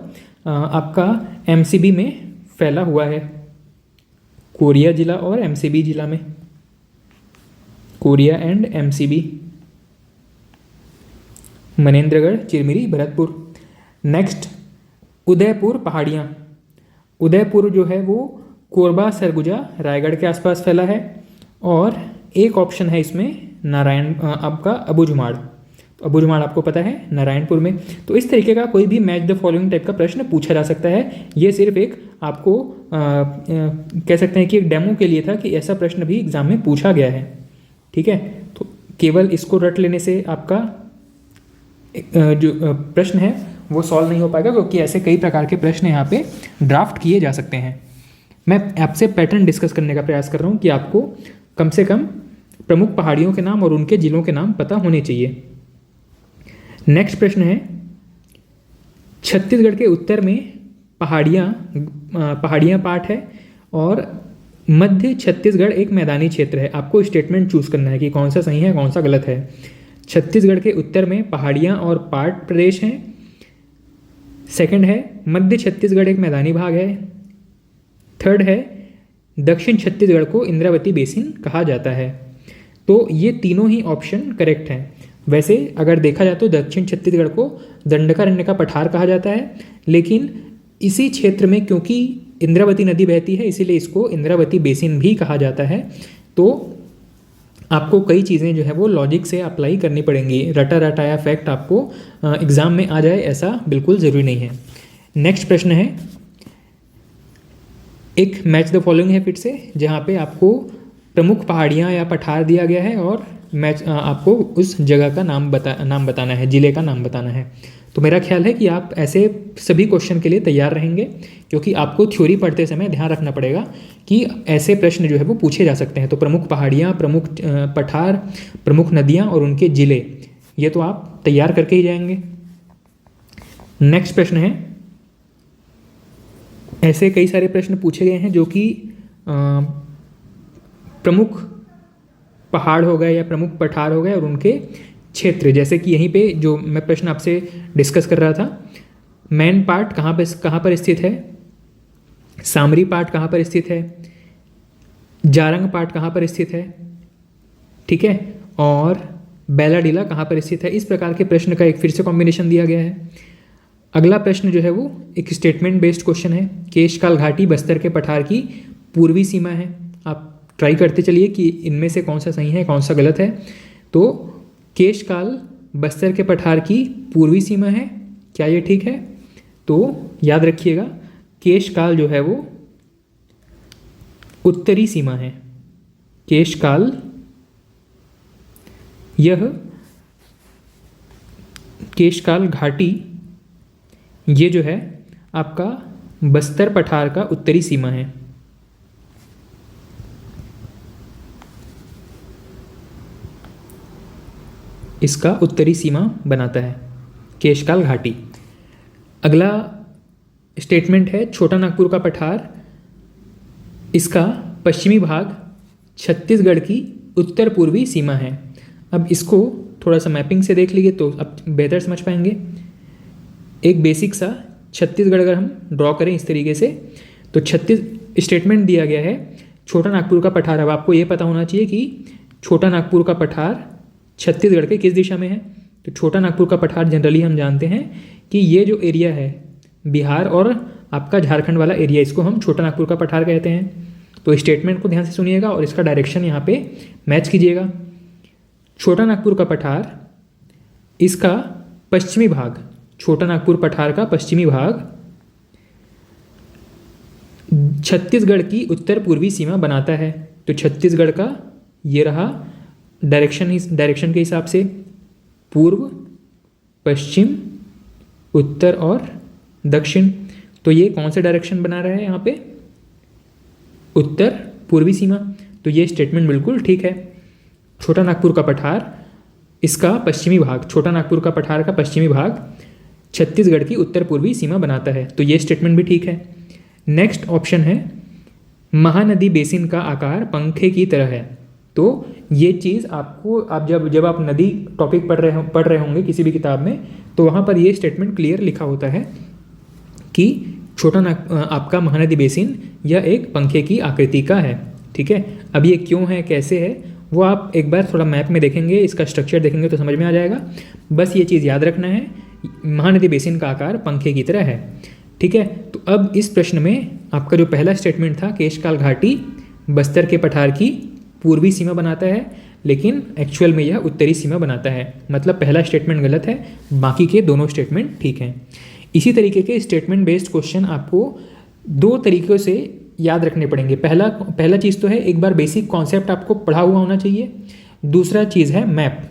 आपका एमसीबी में फैला हुआ है। कोरिया जिला और एमसीबी जिला में, Korea and MCB, Manendragarh, Chirmiri, Bharatpur. Next Udaipur पहाड़ियाँ। उदयपुर जो है वो कोरबा, सरगुजा, रायगढ़ के आसपास फैला है। और एक ऑप्शन है इसमें नारायण, आपका अबूझमाड़। तो अबूझमाड़ आपको पता है नारायणपुर में। तो इस तरीके का कोई भी मैच द फॉलोइंग टाइप का प्रश्न पूछा जा सकता है। ये सिर्फ एक आपको कह सकते हैं कि एक डेमो के लिए था कि ऐसा प्रश्न भी एग्जाम में पूछा गया है। ठीक है, तो केवल इसको रट लेने से आपका जो प्रश्न है वो सॉल्व नहीं हो पाएगा, क्योंकि ऐसे कई प्रकार के प्रश्न यहाँ पे ड्राफ्ट किए जा सकते हैं। मैं आपसे पैटर्न डिस्कस करने का प्रयास कर रहा हूँ कि आपको कम से कम प्रमुख पहाड़ियों के नाम और उनके जिलों के नाम पता होने चाहिए। नेक्स्ट प्रश्न है, छत्तीसगढ़ के उत्तर में पहाड़ियाँ पार्ट है और मध्य छत्तीसगढ़ एक मैदानी क्षेत्र है। आपको स्टेटमेंट चूज करना है कि कौन सा सही है कौन सा गलत है। छत्तीसगढ़ के उत्तर में पहाड़ियाँ और पार्ट प्रदेश हैं। सेकंड है मध्य छत्तीसगढ़ एक मैदानी भाग है। थर्ड है दक्षिण छत्तीसगढ़ को इंद्रावती बेसिन कहा जाता है। तो ये तीनों ही ऑप्शन करेक्ट हैं। वैसे अगर देखा जाए तो दक्षिण छत्तीसगढ़ को दंडकारण्य का पठार कहा जाता है, लेकिन इसी क्षेत्र में क्योंकि इंद्रावती नदी बहती है, इसीलिए इसको इंद्रावती बेसिन भी कहा जाता है। तो आपको कई चीज़ें जो है वो लॉजिक से अप्लाई करनी पड़ेंगी। रटा रटाया फैक्ट आपको एग्ज़ाम में आ जाए ऐसा बिल्कुल ज़रूरी नहीं है। नेक्स्ट प्रश्न है, एक मैच द फॉलोइंग है फिर से, जहाँ पे आपको प्रमुख पहाड़ियाँ या पठार दिया गया है और मैच आपको उस जगह का नाम बताना है, ज़िले का नाम बताना है। तो मेरा ख्याल है कि आप ऐसे सभी क्वेश्चन के लिए तैयार रहेंगे, क्योंकि आपको थ्योरी पढ़ते समय ध्यान रखना पड़ेगा कि ऐसे प्रश्न जो है वो पूछे जा सकते हैं। तो प्रमुख पहाड़ियाँ, प्रमुख पठार, प्रमुख नदियाँ और उनके ज़िले, ये तो आप तैयार करके ही जाएंगे। नेक्स्ट प्रश्न है, ऐसे कई सारे प्रश्न पूछे गए हैं जो कि प्रमुख पहाड़ हो गए या प्रमुख पठार हो गए और उनके क्षेत्र, जैसे कि यहीं पे जो मैं प्रश्न आपसे डिस्कस कर रहा था, मैन पार्ट कहाँ पर स्थित है, सामरी पार्ट कहाँ पर स्थित है, जारंग पार्ट कहाँ पर स्थित है, ठीक है, और बैलाडीला कहाँ पर स्थित है। इस प्रकार के प्रश्न का एक फिर से कॉम्बिनेशन दिया गया है। अगला प्रश्न जो है वो एक स्टेटमेंट बेस्ड क्वेश्चन है। केशकाल घाटी बस्तर के पठार की पूर्वी सीमा है। आप ट्राई करते चलिए कि इनमें से कौन सा सही है कौन सा गलत है। तो केशकाल बस्तर के पठार की पूर्वी सीमा है, क्या ये ठीक है? तो याद रखिएगा, केशकाल जो है वो उत्तरी सीमा है। केशकाल यह केशकाल घाटी ये जो है आपका बस्तर पठार का उत्तरी सीमा है। इसका उत्तरी सीमा बनाता है केशकाल घाटी। अगला स्टेटमेंट है, छोटा नागपुर का पठार, इसका पश्चिमी भाग छत्तीसगढ़ की उत्तर पूर्वी सीमा है। अब इसको थोड़ा सा मैपिंग से देख लीजिए तो अब बेहतर समझ पाएंगे। एक बेसिक सा छत्तीसगढ़ अगर हम ड्रॉ करें इस तरीके से, तो स्टेटमेंट दिया गया है छोटा नागपुर का पठार। अब आपको ये पता होना चाहिए कि छोटा नागपुर का पठार छत्तीसगढ़ के किस दिशा में है। तो छोटा नागपुर का पठार जनरली हम जानते हैं कि ये जो एरिया है बिहार और आपका झारखंड वाला एरिया, इसको हम छोटा नागपुर का पठार कहते हैं। तो स्टेटमेंट को ध्यान से सुनिएगा और इसका डायरेक्शन यहाँ पे मैच कीजिएगा। छोटा नागपुर का पठार, इसका पश्चिमी भाग, छोटा नागपुर पठार का पश्चिमी भाग छत्तीसगढ़ की उत्तर पूर्वी सीमा बनाता है। तो छत्तीसगढ़ का ये रहा डायरेक्शन के हिसाब से, पूर्व, पश्चिम, उत्तर और दक्षिण। तो ये कौन सा डायरेक्शन बना रहा है यहाँ पे? उत्तर पूर्वी सीमा। तो ये स्टेटमेंट बिल्कुल ठीक है। छोटा नागपुर का पठार, इसका पश्चिमी भाग, छोटा नागपुर का पठार का पश्चिमी भाग छत्तीसगढ़ की उत्तर पूर्वी सीमा बनाता है। तो ये स्टेटमेंट भी ठीक है। नेक्स्ट ऑप्शन है, महानदी बेसिन का आकार पंखे की तरह है। तो ये चीज़ आपको, आप जब आप नदी टॉपिक पढ़ रहे होंगे किसी भी किताब में, तो वहाँ पर ये स्टेटमेंट क्लियर लिखा होता है कि आपका महानदी बेसिन यह एक पंखे की आकृति का है। ठीक है, अब ये क्यों है, कैसे है, वो आप एक बार थोड़ा मैप में देखेंगे, इसका स्ट्रक्चर देखेंगे तो समझ में आ जाएगा। बस ये चीज़ याद रखना है, महानदी बेसिन का आकार पंखे की तरह है। ठीक है, तो अब इस प्रश्न में आपका जो पहला स्टेटमेंट था, केशकाल घाटी बस्तर के पठार की पूर्वी सीमा बनाता है, लेकिन एक्चुअल में यह उत्तरी सीमा बनाता है। मतलब पहला स्टेटमेंट गलत है, बाकी के दोनों स्टेटमेंट ठीक हैं। इसी तरीके के स्टेटमेंट बेस्ड क्वेश्चन आपको दो तरीक़ों से याद रखने पड़ेंगे। पहला चीज़ तो है, एक बार बेसिक कॉन्सेप्ट आपको पढ़ा हुआ होना चाहिए। दूसरा चीज़ है मैप,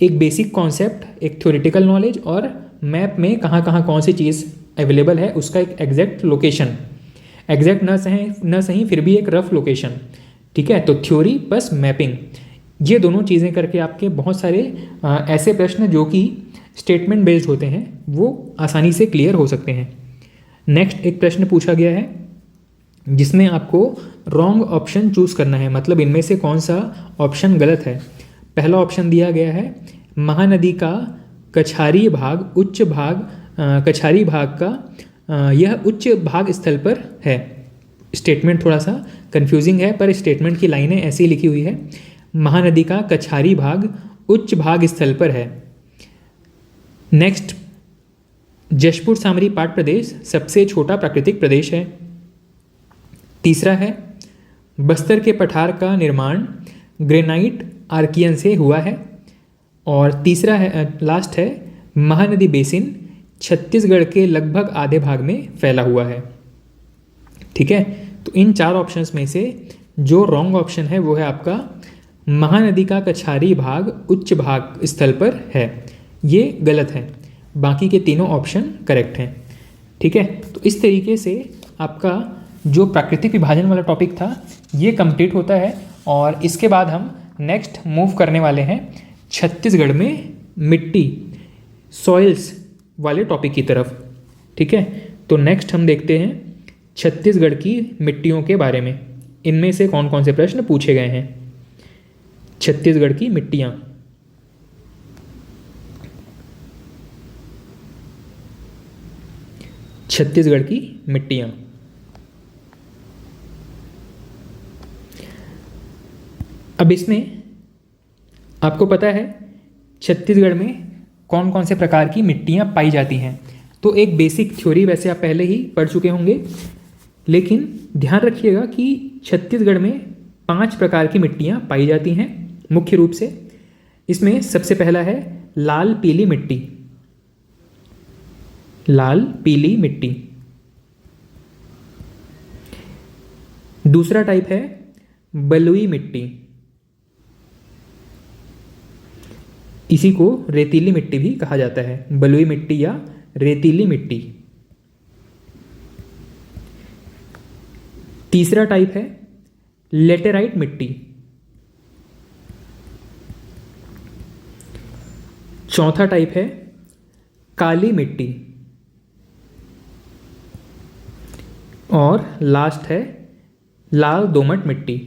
एक बेसिक कॉन्सेप्ट, एक थ्योरेटिकल नॉलेज, और मैप में कहाँ कहाँ कौन सी चीज़ अवेलेबल है उसका एक एग्जैक्ट लोकेशन, एग्जैक्ट न सही फिर भी एक रफ लोकेशन। ठीक है, तो थ्योरी प्लस मैपिंग, ये दोनों चीज़ें करके आपके बहुत सारे ऐसे प्रश्न जो कि स्टेटमेंट बेस्ड होते हैं वो आसानी से क्लियर हो सकते हैं। नेक्स्ट एक प्रश्न पूछा गया है जिसमें आपको रॉन्ग ऑप्शन चूज़ करना है, मतलब इनमें से कौन सा ऑप्शन गलत है। पहला ऑप्शन दिया गया है, महानदी का कछारी भाग उच्च भाग, कछारी भाग का यह उच्च भाग स्थल पर है। स्टेटमेंट थोड़ा सा कंफ्यूजिंग है, पर स्टेटमेंट की लाइनें ऐसी लिखी हुई है, महानदी का कछारी भाग उच्च भाग स्थल पर है। नेक्स्ट, जशपुर सामरी पाट प्रदेश सबसे छोटा प्राकृतिक प्रदेश है। तीसरा है बस्तर के पठार का निर्माण ग्रेनाइट आर्कियन से हुआ है। और तीसरा है, लास्ट है, महानदी बेसिन छत्तीसगढ़ के लगभग आधे भाग में फैला हुआ है। ठीक है, तो इन चार ऑप्शंस में से जो रॉन्ग ऑप्शन है वो है आपका महानदी का कछारी भाग उच्च भाग स्थल पर है, ये गलत है। बाकी के तीनों ऑप्शन करेक्ट हैं। ठीक है, तो इस तरीके से आपका जो प्राकृतिक विभाजन वाला टॉपिक था ये कंप्लीट होता है। और इसके बाद हम नेक्स्ट मूव करने वाले हैं छत्तीसगढ़ में मिट्टी सॉइल्स वाले टॉपिक की तरफ। ठीक है, तो नेक्स्ट हम देखते हैं छत्तीसगढ़ की मिट्टियों के बारे में, इनमें से कौन कौन से प्रश्न पूछे गए हैं। छत्तीसगढ़ की मिट्टियाँ, छत्तीसगढ़ की मिट्टियाँ। अब इसमें आपको पता है छत्तीसगढ़ में कौन कौन से प्रकार की मिट्टियाँ पाई जाती हैं। तो एक बेसिक थ्योरी वैसे आप पहले ही पढ़ चुके होंगे, लेकिन ध्यान रखिएगा कि छत्तीसगढ़ में 5 प्रकार की मिट्टियाँ पाई जाती हैं मुख्य रूप से। इसमें सबसे पहला है लाल पीली मिट्टी, लाल पीली मिट्टी। दूसरा टाइप है बलुई मिट्टी, इसी को रेतीली मिट्टी भी कहा जाता है, बलुई मिट्टी या रेतीली मिट्टी। तीसरा टाइप है लेटेराइट मिट्टी। चौथा टाइप है काली मिट्टी। और लास्ट है लाल दोमट मिट्टी,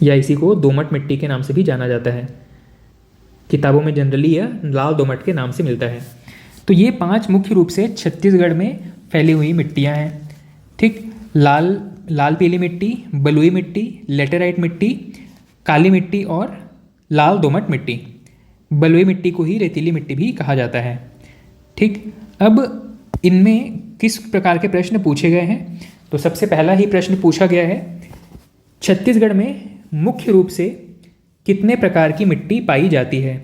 या इसी को दोमट मिट्टी के नाम से भी जाना जाता है। किताबों में जनरली यह लाल दोमट के नाम से मिलता है। तो ये 5 मुख्य रूप से छत्तीसगढ़ में फैली हुई मिट्टियाँ हैं। ठीक, लाल पीली मिट्टी, बलुई मिट्टी, लेटेराइट मिट्टी, काली मिट्टी और लाल दोमट मिट्टी। बलुई मिट्टी को ही रेतीली मिट्टी भी कहा जाता है। ठीक, अब इनमें किस प्रकार के प्रश्न पूछे गए हैं, तो सबसे पहला ही प्रश्न पूछा गया है छत्तीसगढ़ में मुख्य रूप से कितने प्रकार की मिट्टी पाई जाती है।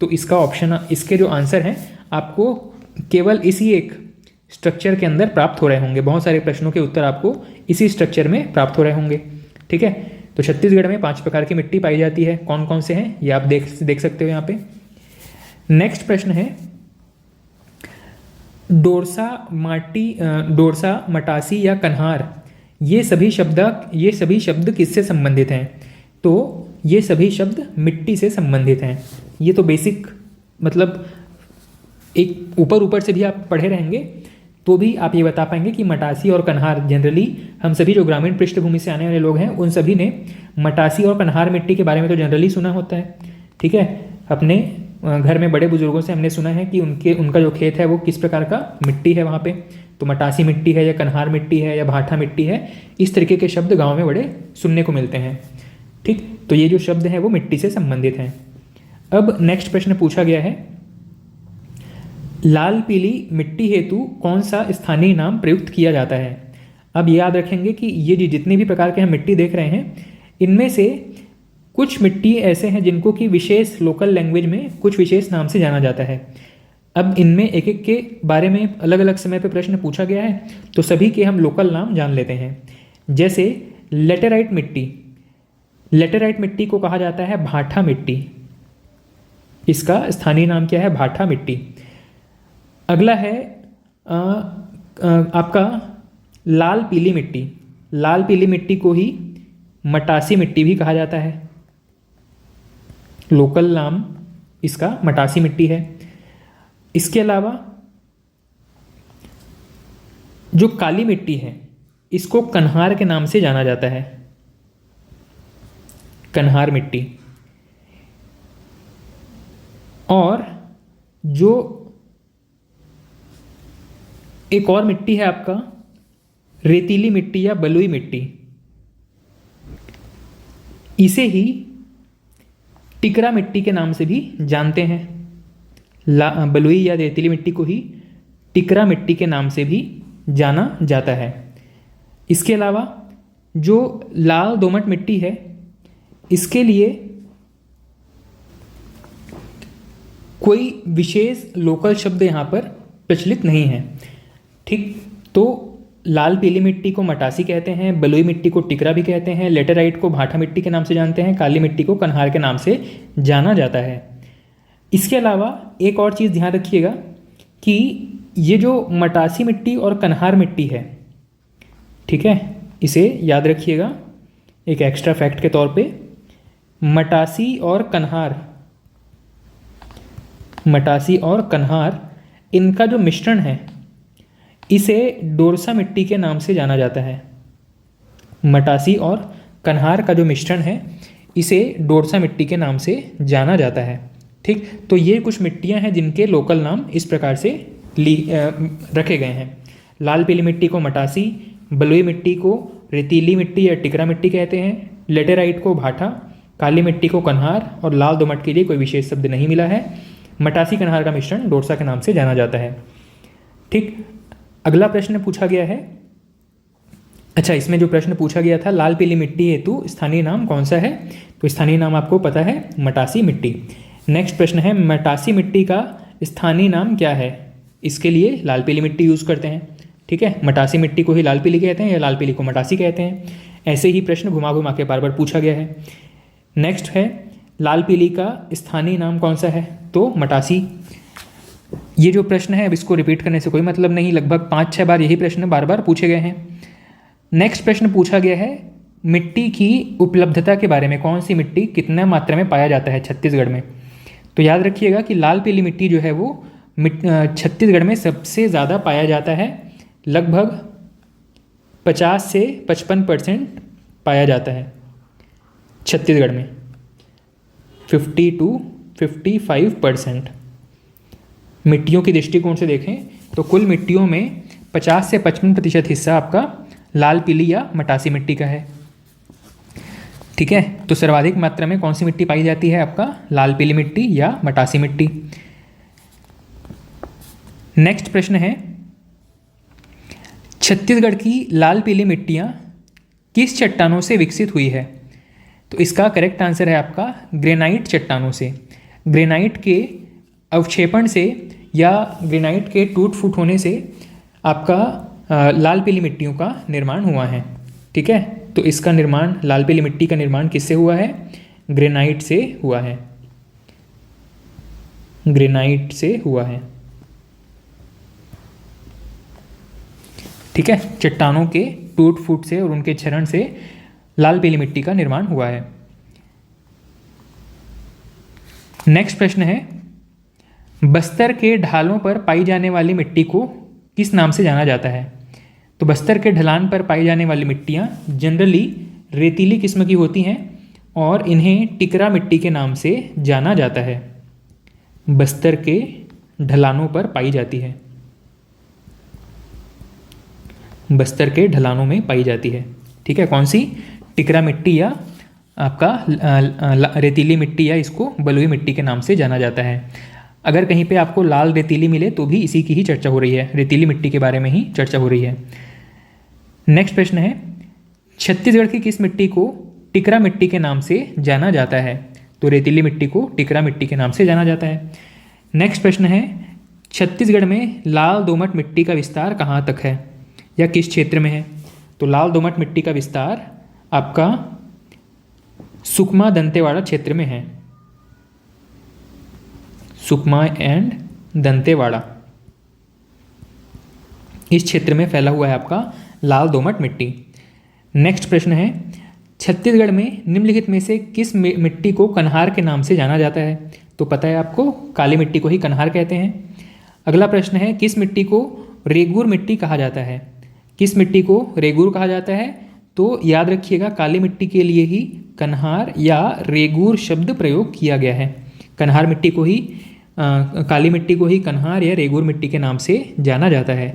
तो इसका ऑप्शन, इसके जो आंसर हैं आपको केवल इसी एक स्ट्रक्चर के अंदर प्राप्त हो रहे होंगे। बहुत सारे प्रश्नों के उत्तर आपको इसी स्ट्रक्चर में प्राप्त हो रहे होंगे। ठीक है, तो छत्तीसगढ़ में 5 प्रकार की मिट्टी पाई जाती है। कौन कौन से हैं ये आप देख सकते हो यहाँ पे। नेक्स्ट प्रश्न है डोरसा, मटासी या कन्हार, ये सभी शब्द किससे संबंधित हैं। तो ये सभी शब्द मिट्टी से संबंधित हैं। ये तो बेसिक, मतलब एक ऊपर से भी आप पढ़े रहेंगे तो भी आप ये बता पाएंगे कि मटासी और कन्हार, जनरली हम सभी जो ग्रामीण पृष्ठभूमि से आने वाले लोग हैं उन सभी ने मटासी और कन्हार मिट्टी के बारे में तो जनरली सुना होता है। ठीक है, अपने घर में बड़े बुजुर्गों से हमने सुना है कि उनका जो खेत है वो किस प्रकार का मिट्टी है वहाँ पे। तो मटासी मिट्टी है या कन्हार मिट्टी है या भाठा मिट्टी है, इस तरीके के शब्द गाँव में बड़े सुनने को मिलते हैं। ठीक, तो ये जो शब्द हैं वो मिट्टी से संबंधित हैं। अब नेक्स्ट प्रश्न पूछा गया है लाल पीली मिट्टी हेतु कौन सा स्थानीय नाम प्रयुक्त किया जाता है। अब याद रखेंगे कि ये जितने भी प्रकार के हम मिट्टी देख रहे हैं इनमें से कुछ मिट्टी ऐसे हैं जिनको कि विशेष लोकल लैंग्वेज में कुछ विशेष नाम से जाना जाता है। अब इनमें एक एक के बारे में अलग अलग समय पर प्रश्न पूछा गया है, तो सभी के हम लोकल नाम जान लेते हैं। जैसे लेटेराइट मिट्टी, लेटेराइट मिट्टी को कहा जाता है भाठा मिट्टी, इसका स्थानीय नाम क्या है, भाठा मिट्टी। अगला है आपका लाल पीली मिट्टी, लाल पीली मिट्टी को ही मटासी मिट्टी भी कहा जाता है, लोकल नाम इसका मटासी मिट्टी है। इसके अलावा जो काली मिट्टी है इसको कन्हार के नाम से जाना जाता है, कन्हार मिट्टी। और जो एक और मिट्टी है आपका रेतीली मिट्टी या बलुई मिट्टी, इसे ही टिकरा मिट्टी के नाम से भी जानते हैं। बलुई या रेतीली मिट्टी को ही टिकरा मिट्टी के नाम से भी जाना जाता है। इसके अलावा जो लाल दोमट मिट्टी है इसके लिए कोई विशेष लोकल शब्द यहाँ पर प्रचलित नहीं है। ठीक, तो लाल पीली मिट्टी को मटासी कहते हैं, बलुई मिट्टी को टिकरा भी कहते हैं, लेटेराइट को भाटा मिट्टी के नाम से जानते हैं, काली मिट्टी को कन्हार के नाम से जाना जाता है। इसके अलावा एक और चीज़ ध्यान रखिएगा कि ये जो मटासी मिट्टी और कन्हार मिट्टी है, ठीक है, इसे याद रखिएगा एक एक्स्ट्रा फैक्ट के तौर पे। मटासी और कन्हार इनका जो मिश्रण है इसे डोरसा मिट्टी के नाम से जाना जाता है। मटासी और कन्हार का जो मिश्रण है इसे डोरसा मिट्टी के नाम से जाना जाता है। ठीक, तो ये कुछ मिट्टियां हैं जिनके लोकल नाम इस प्रकार से रखे गए हैं। लाल पीली मिट्टी को मटासी, बलुई मिट्टी को रेतीली मिट्टी या टिकरा मिट्टी कहते हैं, लेटेराइट को भाटा, काली मिट्टी को कन्हार और लाल दोमट के लिए कोई विशेष शब्द नहीं मिला है। मटासी कन्हार का मिश्रण डोरसा के नाम से जाना जाता है। ठीक, अगला प्रश्न पूछा गया है, अच्छा इसमें जो प्रश्न पूछा गया था लाल पीली मिट्टी हेतु स्थानीय नाम कौन सा है, तो स्थानीय नाम आपको पता है मटासी मिट्टी। नेक्स्ट प्रश्न है मटासी मिट्टी का स्थानीय नाम क्या है, इसके लिए लाल पीली मिट्टी यूज़ करते हैं। ठीक है, मटासी मिट्टी को ही लाल पीली कहते हैं या लाल पीली को मटासी कहते हैं, ऐसे ही प्रश्न घुमा घुमा के बार बार पूछा गया है। नेक्स्ट है लाल पीली का स्थानीय नाम कौन सा है, तो मटासी। ये जो प्रश्न है अब इसको रिपीट करने से कोई मतलब नहीं, लगभग 5-6 बार यही प्रश्न बार बार पूछे गए हैं। नेक्स्ट प्रश्न पूछा गया है मिट्टी की उपलब्धता के बारे में, कौन सी मिट्टी कितने मात्रा में पाया जाता है छत्तीसगढ़ में। तो याद रखिएगा कि लाल पीली मिट्टी जो है वो छत्तीसगढ़ में सबसे ज़्यादा पाया जाता है, लगभग 50 से 55% पाया जाता है छत्तीसगढ़ में, 50 to 55%। मिट्टियों की दृष्टिकोण से देखें तो कुल मिट्टियों में 50 से 55% हिस्सा आपका लाल पीली या मटासी मिट्टी का है। ठीक है, तो सर्वाधिक मात्रा में कौन सी मिट्टी पाई जाती है, आपका लाल पीली मिट्टी या मटासी मिट्टी। नेक्स्ट प्रश्न है छत्तीसगढ़ की लाल पीली मिट्टियाँ किस चट्टानों से विकसित हुई है, तो इसका करेक्ट आंसर है आपका ग्रेनाइट चट्टानों से। ग्रेनाइट के अवक्षेपण से या ग्रेनाइट के टूट फूट होने से आपका लाल पीली मिट्टियों का निर्माण हुआ है। ठीक है, तो इसका निर्माण लाल पीली मिट्टी का निर्माण किससे हुआ है, ग्रेनाइट से हुआ है, ग्रेनाइट से हुआ है। ठीक है, चट्टानों के टूट फूट से और उनके क्षरण से लाल पीली मिट्टी का निर्माण हुआ है। नेक्स्ट प्रश्न है बस्तर के ढालों पर पाई जाने वाली मिट्टी को किस नाम से जाना जाता है, तो बस्तर के ढलान पर पाई जाने वाली मिट्टियाँ जनरली रेतीली किस्म की होती हैं और इन्हें टिकरा मिट्टी के नाम से जाना जाता है। बस्तर के ढलानों पर पाई जाती है, बस्तर के ढलानों में पाई जाती है। ठीक है, कौन सी, टिकरा मिट्टी या आपका रेतीली मिट्टी या इसको बलुई मिट्टी के नाम से जाना जाता है। अगर कहीं पे आपको लाल रेतीली मिले तो भी इसी की ही चर्चा हो रही है, रेतीली मिट्टी के बारे में ही चर्चा हो रही है। नेक्स्ट प्रश्न है छत्तीसगढ़ की किस मिट्टी को टिकरा मिट्टी के नाम से जाना जाता है, तो रेतीली मिट्टी को टिकरा मिट्टी के नाम से जाना जाता है। नेक्स्ट प्रश्न है छत्तीसगढ़ में लाल दोमट मिट्टी का विस्तार कहाँ तक है या किस क्षेत्र में है, तो लाल दोमट मिट्टी का विस्तार आपका सुकमा दंतेवाड़ा क्षेत्र में है, सुकमा एंड दंतेवाड़ा इस क्षेत्र में फैला हुआ है आपका लाल दोमट मिट्टी। नेक्स्ट प्रश्न है छत्तीसगढ़ में निम्नलिखित में से किस मिट्टी को कन्हार के नाम से जाना जाता है, तो पता है आपको काली मिट्टी को ही कन्हार कहते हैं। अगला प्रश्न है किस मिट्टी को रेगूर मिट्टी कहा जाता है, किस मिट्टी को रेगूर कहा जाता है, तो याद रखिएगा काली मिट्टी के लिए ही कन्हार या रेगूर शब्द प्रयोग किया गया है। कन्हार मिट्टी को ही काली मिट्टी को ही कन्हार या रेगूर मिट्टी के नाम से जाना जाता है।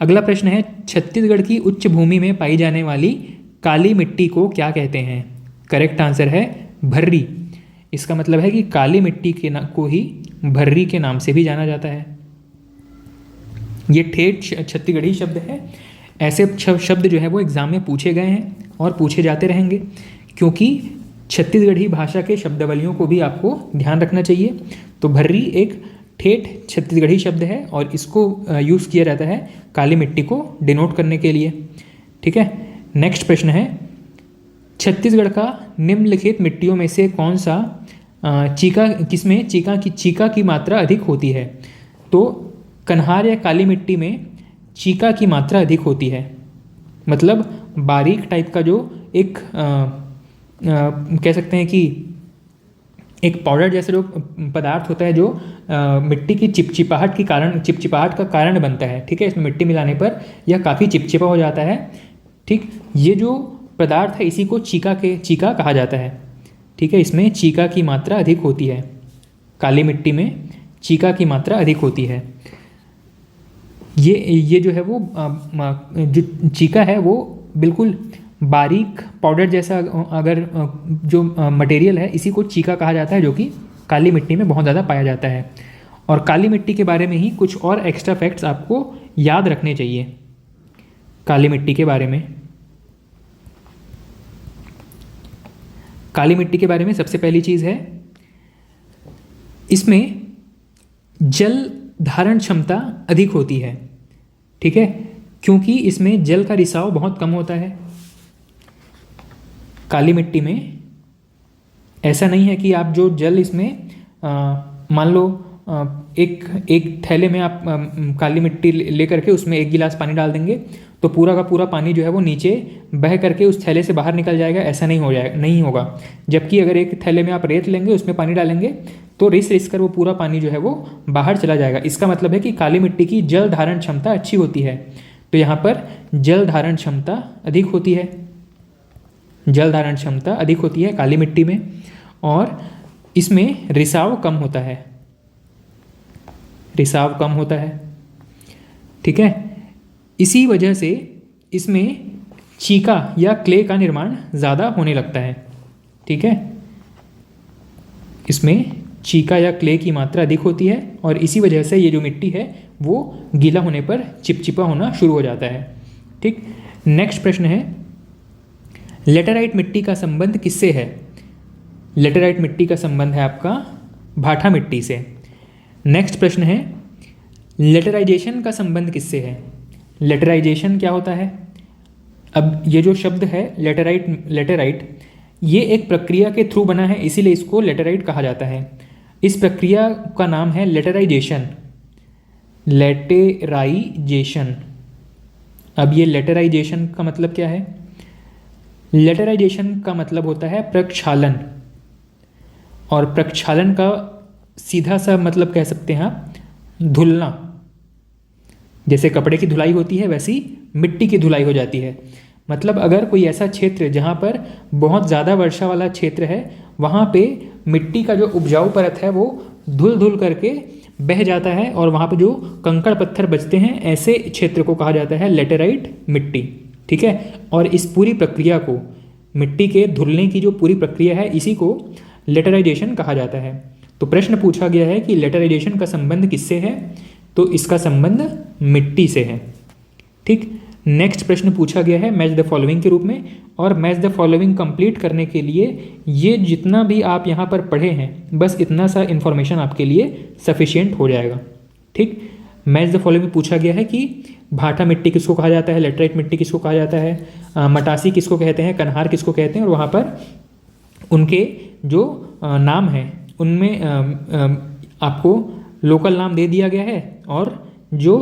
अगला प्रश्न है छत्तीसगढ़ की उच्च भूमि में पाई जाने वाली काली मिट्टी को क्या कहते हैं, करेक्ट आंसर है भर्री। इसका मतलब है कि काली मिट्टी को ही भर्री के नाम से भी जाना जाता है। ये ठेठ छत्तीसगढ़ी शब्द है। ऐसे शब्द जो है वो एग्ज़ाम में पूछे गए हैं और पूछे जाते रहेंगे, क्योंकि छत्तीसगढ़ी भाषा के शब्दावलियों को भी आपको ध्यान रखना चाहिए। तो भर्री एक ठेठ छत्तीसगढ़ी शब्द है और इसको यूज़ किया जाता है काली मिट्टी को डिनोट करने के लिए। ठीक है, नेक्स्ट प्रश्न है, छत्तीसगढ़ का निम्नलिखित मिट्टियों में से कौन सा किसमें चीका की मात्रा अधिक होती है? तो कन्हार या काली मिट्टी में चीका की मात्रा अधिक होती है, मतलब बारीक टाइप का जो एक कह सकते हैं कि एक पाउडर जैसा जो पदार्थ होता है जो मिट्टी की चिपचिपाहट का कारण बनता है। ठीक है, इसमें मिट्टी मिलाने पर यह काफ़ी चिपचिपा हो जाता है। ठीक, ये जो पदार्थ है इसी को चीका कहा जाता है। ठीक है, इसमें चीका की मात्रा अधिक होती है, काली मिट्टी में चीका की मात्रा अधिक होती है। ये जो है वो जो चीका है वो बिल्कुल बारीक पाउडर जैसा अगर जो मटेरियल है इसी को चीका कहा जाता है, जो कि काली मिट्टी में बहुत ज़्यादा पाया जाता है। और काली मिट्टी के बारे में ही कुछ और एक्स्ट्रा फैक्ट्स आपको याद रखने चाहिए काली मिट्टी के बारे में। काली मिट्टी के बारे में सबसे पहली चीज़ है, इसमें जल धारण क्षमता अधिक होती है। ठीक है, क्योंकि इसमें जल का रिसाव बहुत कम होता है। काली मिट्टी में ऐसा नहीं है कि आप जो जल इसमें मान लो एक थैले में आप काली मिट्टी ले करके उसमें 1 गिलास पानी डाल देंगे तो पूरा का पूरा पानी जो है वो नीचे बह करके उस थैले से बाहर निकल जाएगा, ऐसा नहीं होगा। जबकि अगर एक थैले में आप रेत लेंगे उसमें पानी डालेंगे तो रिस कर वो पूरा पानी जो है वो बाहर चला जाएगा। इसका मतलब है कि काली मिट्टी की जल धारण क्षमता अच्छी होती है। तो यहाँ पर जल धारण क्षमता अधिक होती है, जल धारण क्षमता अधिक होती है काली मिट्टी में, और इसमें रिसाव कम होता है, रिसाव कम होता है। ठीक है, इसी वजह से इसमें चीका या क्ले का निर्माण ज़्यादा होने लगता है। ठीक है, इसमें चीका या क्ले की मात्रा अधिक होती है और इसी वजह से ये जो मिट्टी है वो गीला होने पर चिपचिपा होना शुरू हो जाता है। ठीक, नेक्स्ट प्रश्न है, लेटेराइट मिट्टी का संबंध किससे है? लेटेराइट मिट्टी का संबंध है आपका भाठा मिट्टी से। नेक्स्ट प्रश्न है, लेटराइजेशन का संबंध किससे है? लेटराइजेशन क्या होता है? अब ये जो शब्द है लेटेराइट ये एक प्रक्रिया के थ्रू बना है, इसीलिए इसको लेटेराइट कहा जाता है। इस प्रक्रिया का नाम है लेटराइजेशन। लेटेराइजेशन। अब ये लेटराइजेशन का मतलब क्या है? लेटराइजेशन का मतलब होता है प्रक्षालन, और प्रक्षालन का सीधा सा मतलब कह सकते हैं आप धुलना। जैसे कपड़े की धुलाई होती है वैसी मिट्टी की धुलाई हो जाती है। मतलब अगर कोई ऐसा क्षेत्र जहाँ पर बहुत ज़्यादा वर्षा वाला क्षेत्र है वहाँ पे मिट्टी का जो उपजाऊ परत है वो धुल करके बह जाता है और वहाँ पे जो कंकड़ पत्थर बचते हैं ऐसे क्षेत्र को कहा जाता है लेटेराइट मिट्टी। ठीक है, और इस पूरी प्रक्रिया को, मिट्टी के धुलने की जो पूरी प्रक्रिया है इसी को लेटराइजेशन कहा जाता है। तो प्रश्न पूछा गया है कि लेटराइजेशन का संबंध किससे है? तो इसका संबंध मिट्टी से है। ठीक, नेक्स्ट प्रश्न पूछा गया है मैच द फॉलोइंग के रूप में, और मैच द फॉलोइंग कंप्लीट करने के लिए ये जितना भी आप यहाँ पर पढ़े हैं बस इतना सा इन्फॉर्मेशन आपके लिए सफिशिएंट हो जाएगा। ठीक, मैच द फॉलोइंग में पूछा गया है कि भाठा मिट्टी किसको कहा जाता है, लेटराइट मिट्टी किसको कहा जाता है, मटासी किसको कहते हैं, कन्हार किसको कहते हैं, और वहाँ पर उनके जो नाम हैं उनमें आपको लोकल नाम दे दिया गया है और जो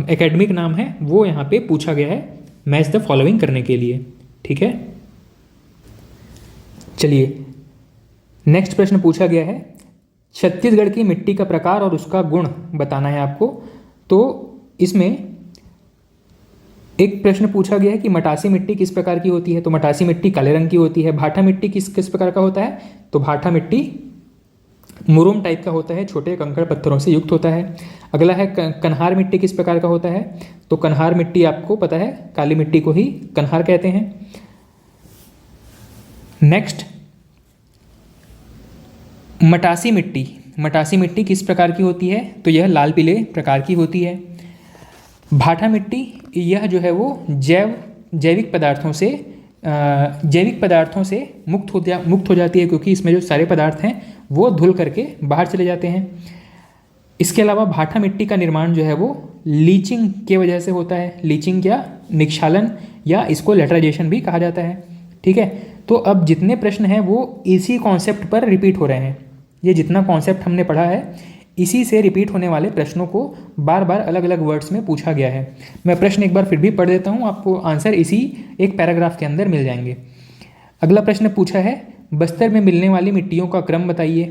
एकेडमिक नाम है वो यहाँ पे पूछा गया है मैच द फॉलोइंग करने के लिए। ठीक है, चलिए नेक्स्ट प्रश्न पूछा गया है छत्तीसगढ़ की मिट्टी का प्रकार और उसका गुण बताना है आपको। तो इसमें एक प्रश्न पूछा गया है कि मटासी मिट्टी किस प्रकार की होती है? तो मटासी मिट्टी काले रंग की होती है। भाठा मिट्टी किस प्रकार का होता है? तो भाठा मिट्टी मुरुम टाइप का होता है, छोटे कंकड़ पत्थरों से युक्त होता है। अगला है कन्हार मिट्टी किस प्रकार का होता है? तो कन्हार मिट्टी आपको पता है काली मिट्टी को ही कन्हार कहते हैं। नेक्स्ट मटासी मिट्टी, मटासी मिट्टी किस प्रकार की होती है? तो यह लाल पीले प्रकार की होती है। भाटा मिट्टी यह जो है वो जैविक पदार्थों से मुक्त हो जाती है, क्योंकि इसमें जो सारे पदार्थ हैं वो धुल करके बाहर चले जाते हैं। इसके अलावा भाटा मिट्टी का निर्माण जो है वो लीचिंग के वजह से होता है। लीचिंग या निक्षालन या इसको लेटराइजेशन भी कहा जाता है। ठीक है, तो अब जितने प्रश्न हैं वो इसी कॉन्सेप्ट पर रिपीट हो रहे हैं। ये जितना कॉन्सेप्ट हमने पढ़ा है इसी से रिपीट होने वाले प्रश्नों को बार बार अलग अलग वर्ड्स में पूछा गया है। मैं प्रश्न एक बार फिर भी पढ़ देता हूँ, आपको आंसर इसी एक पैराग्राफ के अंदर मिल जाएंगे। अगला प्रश्न पूछा है, बस्तर में मिलने वाली मिट्टियों का क्रम बताइए।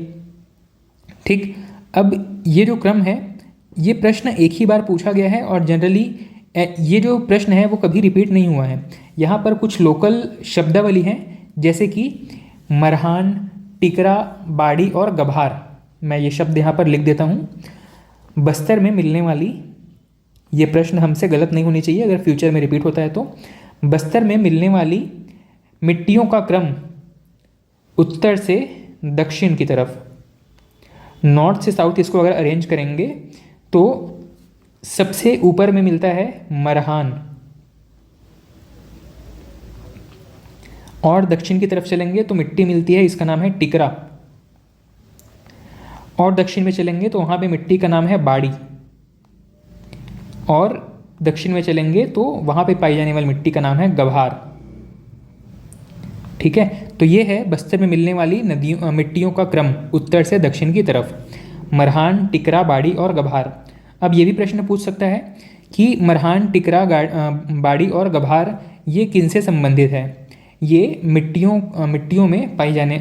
ठीक, अब ये जो क्रम है ये प्रश्न एक ही बार पूछा गया है और जनरली ये जो प्रश्न है वो कभी रिपीट नहीं हुआ है। यहाँ पर कुछ लोकल शब्दावली हैं, जैसे कि मरहान, टिकरा, बाड़ी और गभार। मैं ये शब्द यहाँ पर लिख देता हूँ। बस्तर में मिलने वाली, ये प्रश्न हमसे गलत नहीं होनी चाहिए अगर फ्यूचर में रिपीट होता है तो। बस्तर में मिलने वाली मिट्टियों का क्रम उत्तर से दक्षिण की तरफ, नॉर्थ से साउथ इसको अगर अरेंज करेंगे तो सबसे ऊपर में मिलता है मरहान, और दक्षिण की तरफ चलेंगे तो मिट्टी मिलती है, इसका नाम है टिकरा, और दक्षिण में चलेंगे तो वहाँ पे मिट्टी का नाम है बाड़ी, और दक्षिण में चलेंगे तो वहाँ पे पाई जाने वाली मिट्टी का नाम है गभार। ठीक है, तो ये है बस्तर में मिलने वाली मिट्टियों का क्रम उत्तर से दक्षिण की तरफ, मरहान, टिकरा, बाड़ी और गभार। अब ये भी प्रश्न पूछ सकता है कि मरहान, टिकरा, बाड़ी और गभार ये किनसे संबंधित है। ये मिट्टियों में पाई जाने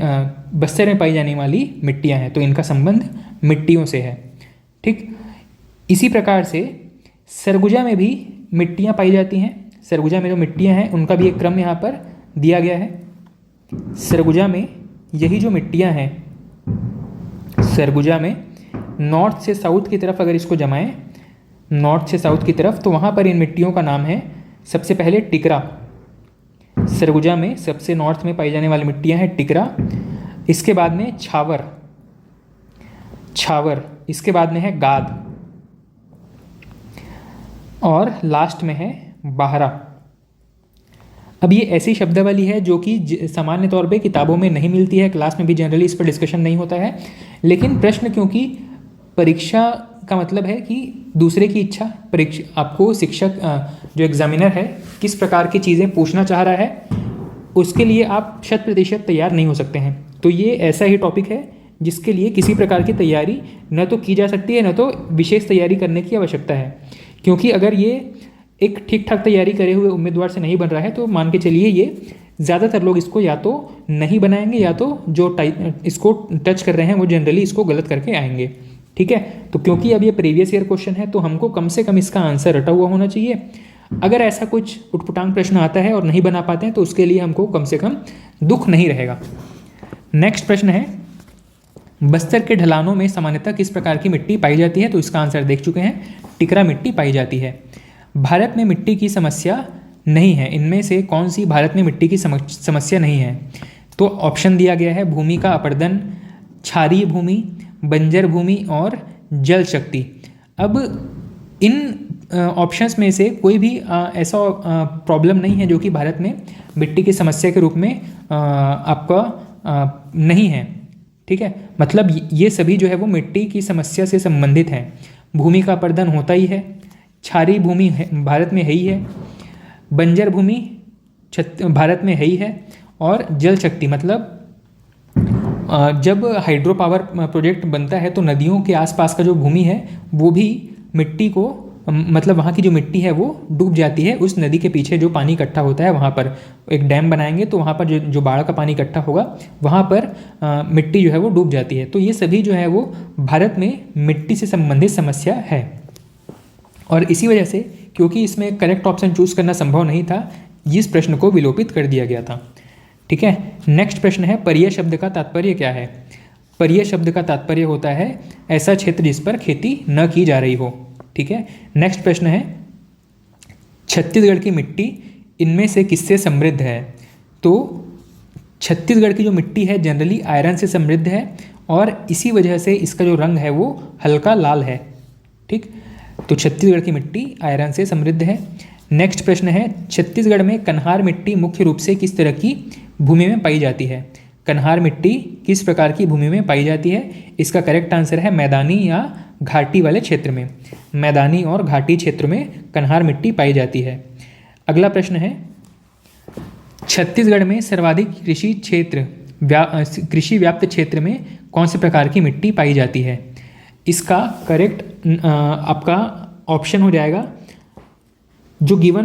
बस्तर में पाई जाने वाली मिट्टियाँ हैं, तो इनका संबंध मिट्टियों से है। ठीक, इसी प्रकार से सरगुजा में भी मिट्टियाँ पाई जाती हैं। सरगुजा में जो मिट्टियाँ हैं उनका भी एक क्रम यहाँ पर दिया गया है। सरगुजा में यही जो मिट्टियाँ हैं, सरगुजा में नॉर्थ से साउथ की तरफ अगर इसको जमाएं, नॉर्थ से साउथ की तरफ, तो वहाँ पर इन मिट्टियों का नाम है सबसे पहले टिकरा। सरगुजा में सबसे नॉर्थ में पाई जाने वाली मिट्टियाँ हैं टिकरा, इसके बाद में छावर, इसके बाद में है गाद, और लास्ट में है बाहरा। अब ये ऐसी शब्दावली है जो कि सामान्य तौर पे किताबों में नहीं मिलती है, क्लास में भी जनरली इस पर डिस्कशन नहीं होता है, लेकिन प्रश्न क्योंकि परीक्षा का मतलब है कि दूसरे की इच्छा, परीक्षा आपको शिक्षक जो एग्जामिनर है किस प्रकार की चीज़ें पूछना चाह रहा है उसके लिए आप 100% तैयार नहीं हो सकते हैं। तो ये ऐसा ही टॉपिक है जिसके लिए किसी प्रकार की तैयारी न तो की जा सकती है न तो विशेष तैयारी करने की आवश्यकता है, क्योंकि अगर ये एक ठीक ठाक तैयारी करे हुए उम्मीदवार से नहीं बन रहा है तो मान के चलिए ये ज़्यादातर लोग इसको या तो नहीं बनाएंगे या तो जो इसको टच कर रहे हैं वो जनरली इसको गलत करके आएंगे। ठीक है, तो क्योंकि अब ये प्रीवियस ईयर क्वेश्चन है तो हमको कम से कम इसका आंसर रटा हुआ होना चाहिए। अगर ऐसा कुछ उटपटांग प्रश्न आता है और नहीं बना पाते हैं तो उसके लिए हमको कम से कम दुख नहीं रहेगा। नेक्स्ट प्रश्न है, बस्तर के ढलानों में सामान्यतः किस प्रकार की मिट्टी पाई जाती है। तो इसका आंसर देख चुके हैं, टिकरा मिट्टी पाई जाती है। भारत में मिट्टी की समस्या नहीं है, इनमें से कौन सी भारत में मिट्टी की समस्या नहीं है। तो ऑप्शन दिया गया है भूमि का अपरदन, क्षारीय भूमि, बंजर भूमि और जल शक्ति। अब इन ऑप्शंस में से कोई भी ऐसा प्रॉब्लम नहीं है जो कि भारत में मिट्टी की समस्या के रूप में आपका नहीं है। ठीक है, मतलब ये सभी जो है वो मिट्टी की समस्या से संबंधित हैं। भूमि का अपरदन होता ही है, क्षारीय भूमि भारत में है ही है, बंजर भूमि भारत में है ही है, और जल शक्ति मतलब जब हाइड्रो पावर प्रोजेक्ट बनता है तो नदियों के आसपास का जो भूमि है वो भी मिट्टी को मतलब वहाँ की जो मिट्टी है वो डूब जाती है। उस नदी के पीछे जो पानी इकट्ठा होता है वहाँ पर एक डैम बनाएंगे तो वहाँ पर जो बाढ़ का पानी इकट्ठा होगा वहाँ पर मिट्टी जो है वो डूब जाती है। तो ये सभी जो है वो भारत में मिट्टी से संबंधित समस्या है, और इसी वजह से क्योंकि इसमें करेक्ट ऑप्शन चूज करना संभव नहीं था, इस प्रश्न को विलोपित कर दिया गया था। ठीक है, नेक्स्ट प्रश्न है, परिय शब्द का तात्पर्य क्या है। परिय शब्द का तात्पर्य होता है ऐसा क्षेत्र जिस पर खेती न की जा रही हो। ठीक है, नेक्स्ट प्रश्न है, छत्तीसगढ़ की मिट्टी इनमें से किससे समृद्ध है। तो छत्तीसगढ़ की जो मिट्टी है जनरली आयरन से समृद्ध है और इसी वजह से इसका जो रंग है वो हल्का लाल है। ठीक, तो छत्तीसगढ़ की मिट्टी आयरन से समृद्ध है। नेक्स्ट प्रश्न है, छत्तीसगढ़ में कन्हार मिट्टी मुख्य रूप से किस तरह की भूमि में पाई जाती है? कन्हार मिट्टी किस प्रकार की भूमि में पाई जाती है? इसका करेक्ट आंसर है मैदानी या घाटी वाले क्षेत्र में। मैदानी और घाटी क्षेत्र में कन्हार मिट्टी पाई जाती है। अगला प्रश्न है, छत्तीसगढ़ में सर्वाधिक कृषि व्याप्त क्षेत्र में कौन से प्रकार की मिट्टी पाई जाती है? इसका करेक्ट आपका ऑप्शन हो जाएगा, जो गिवन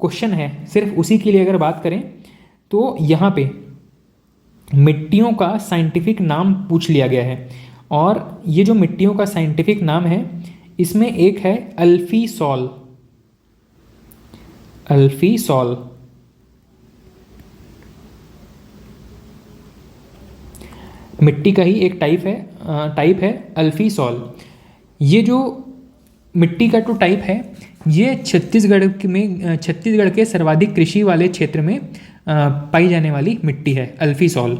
क्वेश्चन है सिर्फ उसी के लिए अगर बात करें तो यहाँ पे मिट्टियों का साइंटिफिक नाम पूछ लिया गया है, और ये जो मिट्टियों का साइंटिफिक नाम है इसमें एक है अल्फीसॉल। अल्फीसॉल मिट्टी का ही एक टाइप है अल्फीसॉल। ये जो मिट्टी का जो टाइप है ये छत्तीसगढ़ के सर्वाधिक कृषि वाले क्षेत्र में पाई जाने वाली मिट्टी है अल्फीसॉल।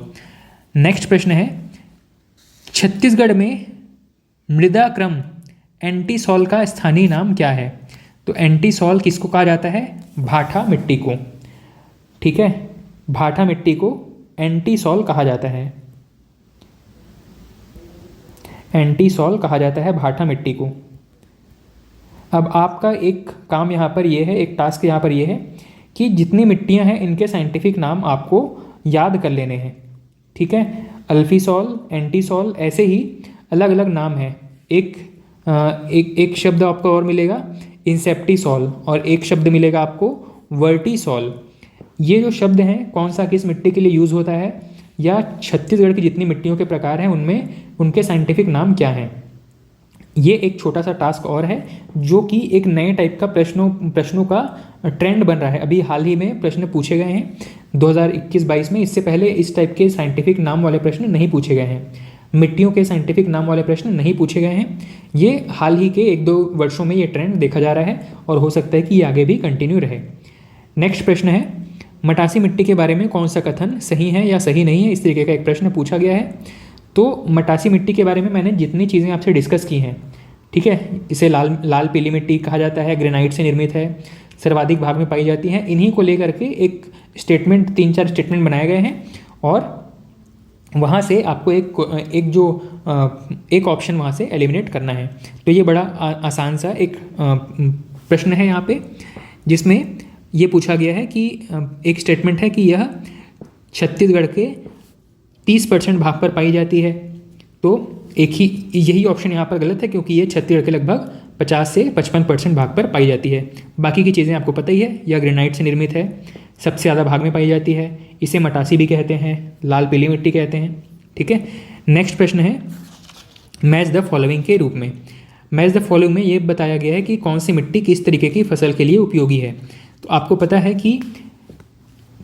नेक्स्ट प्रश्न है, छत्तीसगढ़ में मृदा क्रम एंटीसॉल का स्थानीय नाम क्या है? तो एंटीसॉल किसको कहा जाता है? भाठा मिट्टी को। ठीक है, भाठा मिट्टी को एंटीसॉल कहा जाता है। एंटीसॉल कहा जाता है भाठा मिट्टी को। अब आपका एक काम यहाँ पर ये है, एक टास्क यहाँ पर ये है कि जितनी मिट्टियाँ हैं इनके साइंटिफिक नाम आपको याद कर लेने हैं। ठीक है, अल्फीसॉल, एंटीसॉल, ऐसे ही अलग अलग नाम हैं। एक शब्द आपको और मिलेगा इंसेप्टिसॉल, और एक शब्द मिलेगा आपको वर्टिसॉल। ये जो शब्द हैं कौन सा किस मिट्टी के लिए यूज़ होता है, या छत्तीसगढ़ की जितनी मिट्टियों के प्रकार हैं उनमें उनके साइंटिफिक नाम क्या हैं, ये एक छोटा सा टास्क और है जो कि एक नए टाइप का प्रश्नों का ट्रेंड बन रहा है। अभी हाल ही में प्रश्न पूछे गए हैं 2021-22 में। इससे पहले इस टाइप के साइंटिफिक नाम वाले प्रश्न नहीं पूछे गए हैं, मिट्टियों के साइंटिफिक नाम वाले प्रश्न नहीं पूछे गए हैं। ये हाल ही के 1-2 वर्षों में ये ट्रेंड देखा जा रहा है और हो सकता है कि ये आगे भी कंटिन्यू रहे। नेक्स्ट प्रश्न है, मटासी मिट्टी के बारे में कौन सा कथन सही है या सही नहीं है? इस तरीके का एक प्रश्न पूछा गया है। तो मटासी मिट्टी के बारे में मैंने जितनी चीज़ें आपसे डिस्कस की हैं, ठीक है, इसे लाल पीली मिट्टी कहा जाता है, ग्रेनाइट से निर्मित है, सर्वाधिक भाग में पाई जाती है, इन्हीं को लेकर के एक स्टेटमेंट 3-4 स्टेटमेंट बनाए गए हैं, और वहाँ से आपको एक ऑप्शन वहाँ से एलिमिनेट करना है। तो ये बड़ा आसान सा एक प्रश्न है यहाँ पे, जिसमें ये पूछा गया है कि एक स्टेटमेंट है कि यह छत्तीसगढ़ के 30% भाग पर पाई जाती है। तो यही ऑप्शन यहाँ पर गलत है, क्योंकि ये छत्तीसगढ़ के लगभग 50 से 55% भाग पर पाई जाती है। बाकी की चीज़ें आपको पता ही है, यह ग्रेनाइट से निर्मित है, सबसे ज़्यादा भाग में पाई जाती है, इसे मटासी भी कहते हैं, लाल पीली मिट्टी कहते हैं। ठीक है, नेक्स्ट प्रश्न है मैच द फॉलोइंग के रूप में। मैच द फॉलोइंग में ये बताया गया है कि कौन सी मिट्टी किस तरीके की फसल के लिए उपयोगी है। तो आपको पता है कि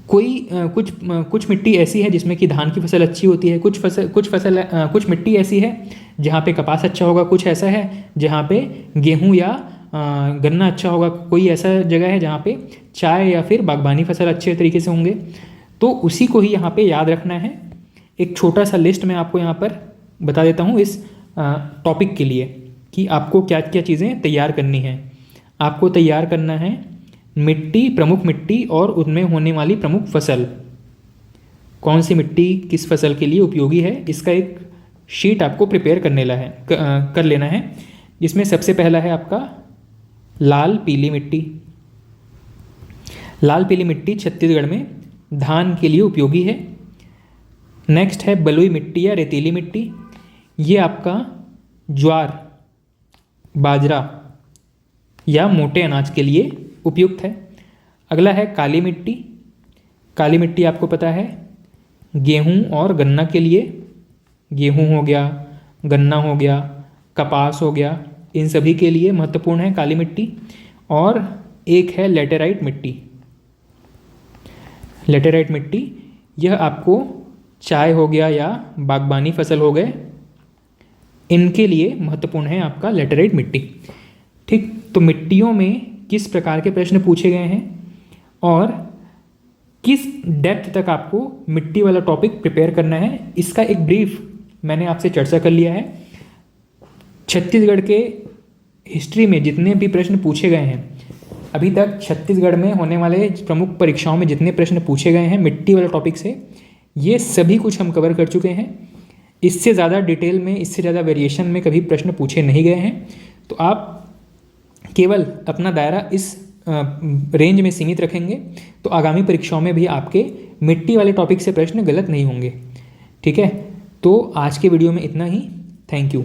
कुछ मिट्टी ऐसी है जिसमें कि धान की फसल अच्छी होती है, कुछ मिट्टी ऐसी है जहाँ पे कपास अच्छा होगा, कुछ ऐसा है जहाँ पे गेहूँ या गन्ना अच्छा होगा, कोई ऐसा जगह है जहाँ पे चाय या फिर बागबानी फसल अच्छे तरीके से होंगे। तो उसी को ही यहाँ पे याद रखना है। एक छोटा सा लिस्ट मैं आपको यहाँ पर बता देता हूँ इस टॉपिक के लिए कि आपको क्या क्या चीज़ें तैयार करनी है। आपको तैयार करना है मिट्टी, प्रमुख मिट्टी और उनमें होने वाली प्रमुख फसल, कौन सी मिट्टी किस फसल के लिए उपयोगी है, इसका एक शीट आपको प्रिपेयर कर लेना है, जिसमें सबसे पहला है आपका लाल पीली मिट्टी। लाल पीली मिट्टी छत्तीसगढ़ में धान के लिए उपयोगी है। नेक्स्ट है बलुई मिट्टी या रेतीली मिट्टी, ये आपका ज्वार, बाजरा या मोटे अनाज के लिए उपयुक्त है। अगला है काली मिट्टी। काली मिट्टी आपको पता है गेहूं और गन्ना के लिए, गेहूं हो गया, गन्ना हो गया, कपास हो गया, इन सभी के लिए महत्वपूर्ण है काली मिट्टी। और एक है लेटेराइट मिट्टी। लेटेराइट मिट्टी यह आपको चाय हो गया या बागबानी फसल हो गए, इनके लिए महत्वपूर्ण है आपका लेटेराइट मिट्टी। ठीक, तो मिट्टियों में किस प्रकार के प्रश्न पूछे गए हैं और किस डेप्थ तक आपको मिट्टी वाला टॉपिक प्रिपेयर करना है, इसका एक ब्रीफ मैंने आपसे चर्चा कर लिया है। छत्तीसगढ़ के हिस्ट्री में जितने भी प्रश्न पूछे गए हैं अभी तक, छत्तीसगढ़ में होने वाले प्रमुख परीक्षाओं में जितने प्रश्न पूछे गए हैं मिट्टी वाले टॉपिक से, ये सभी कुछ हम कवर कर चुके हैं। इससे ज़्यादा डिटेल में, इससे ज़्यादा वेरिएशन में कभी प्रश्न पूछे नहीं गए हैं। तो आप केवल अपना दायरा इस रेंज में सीमित रखेंगे तो आगामी परीक्षाओं में भी आपके मिट्टी वाले टॉपिक से प्रश्न गलत नहीं होंगे। ठीक है, तो आज के वीडियो में इतना ही। Thank you.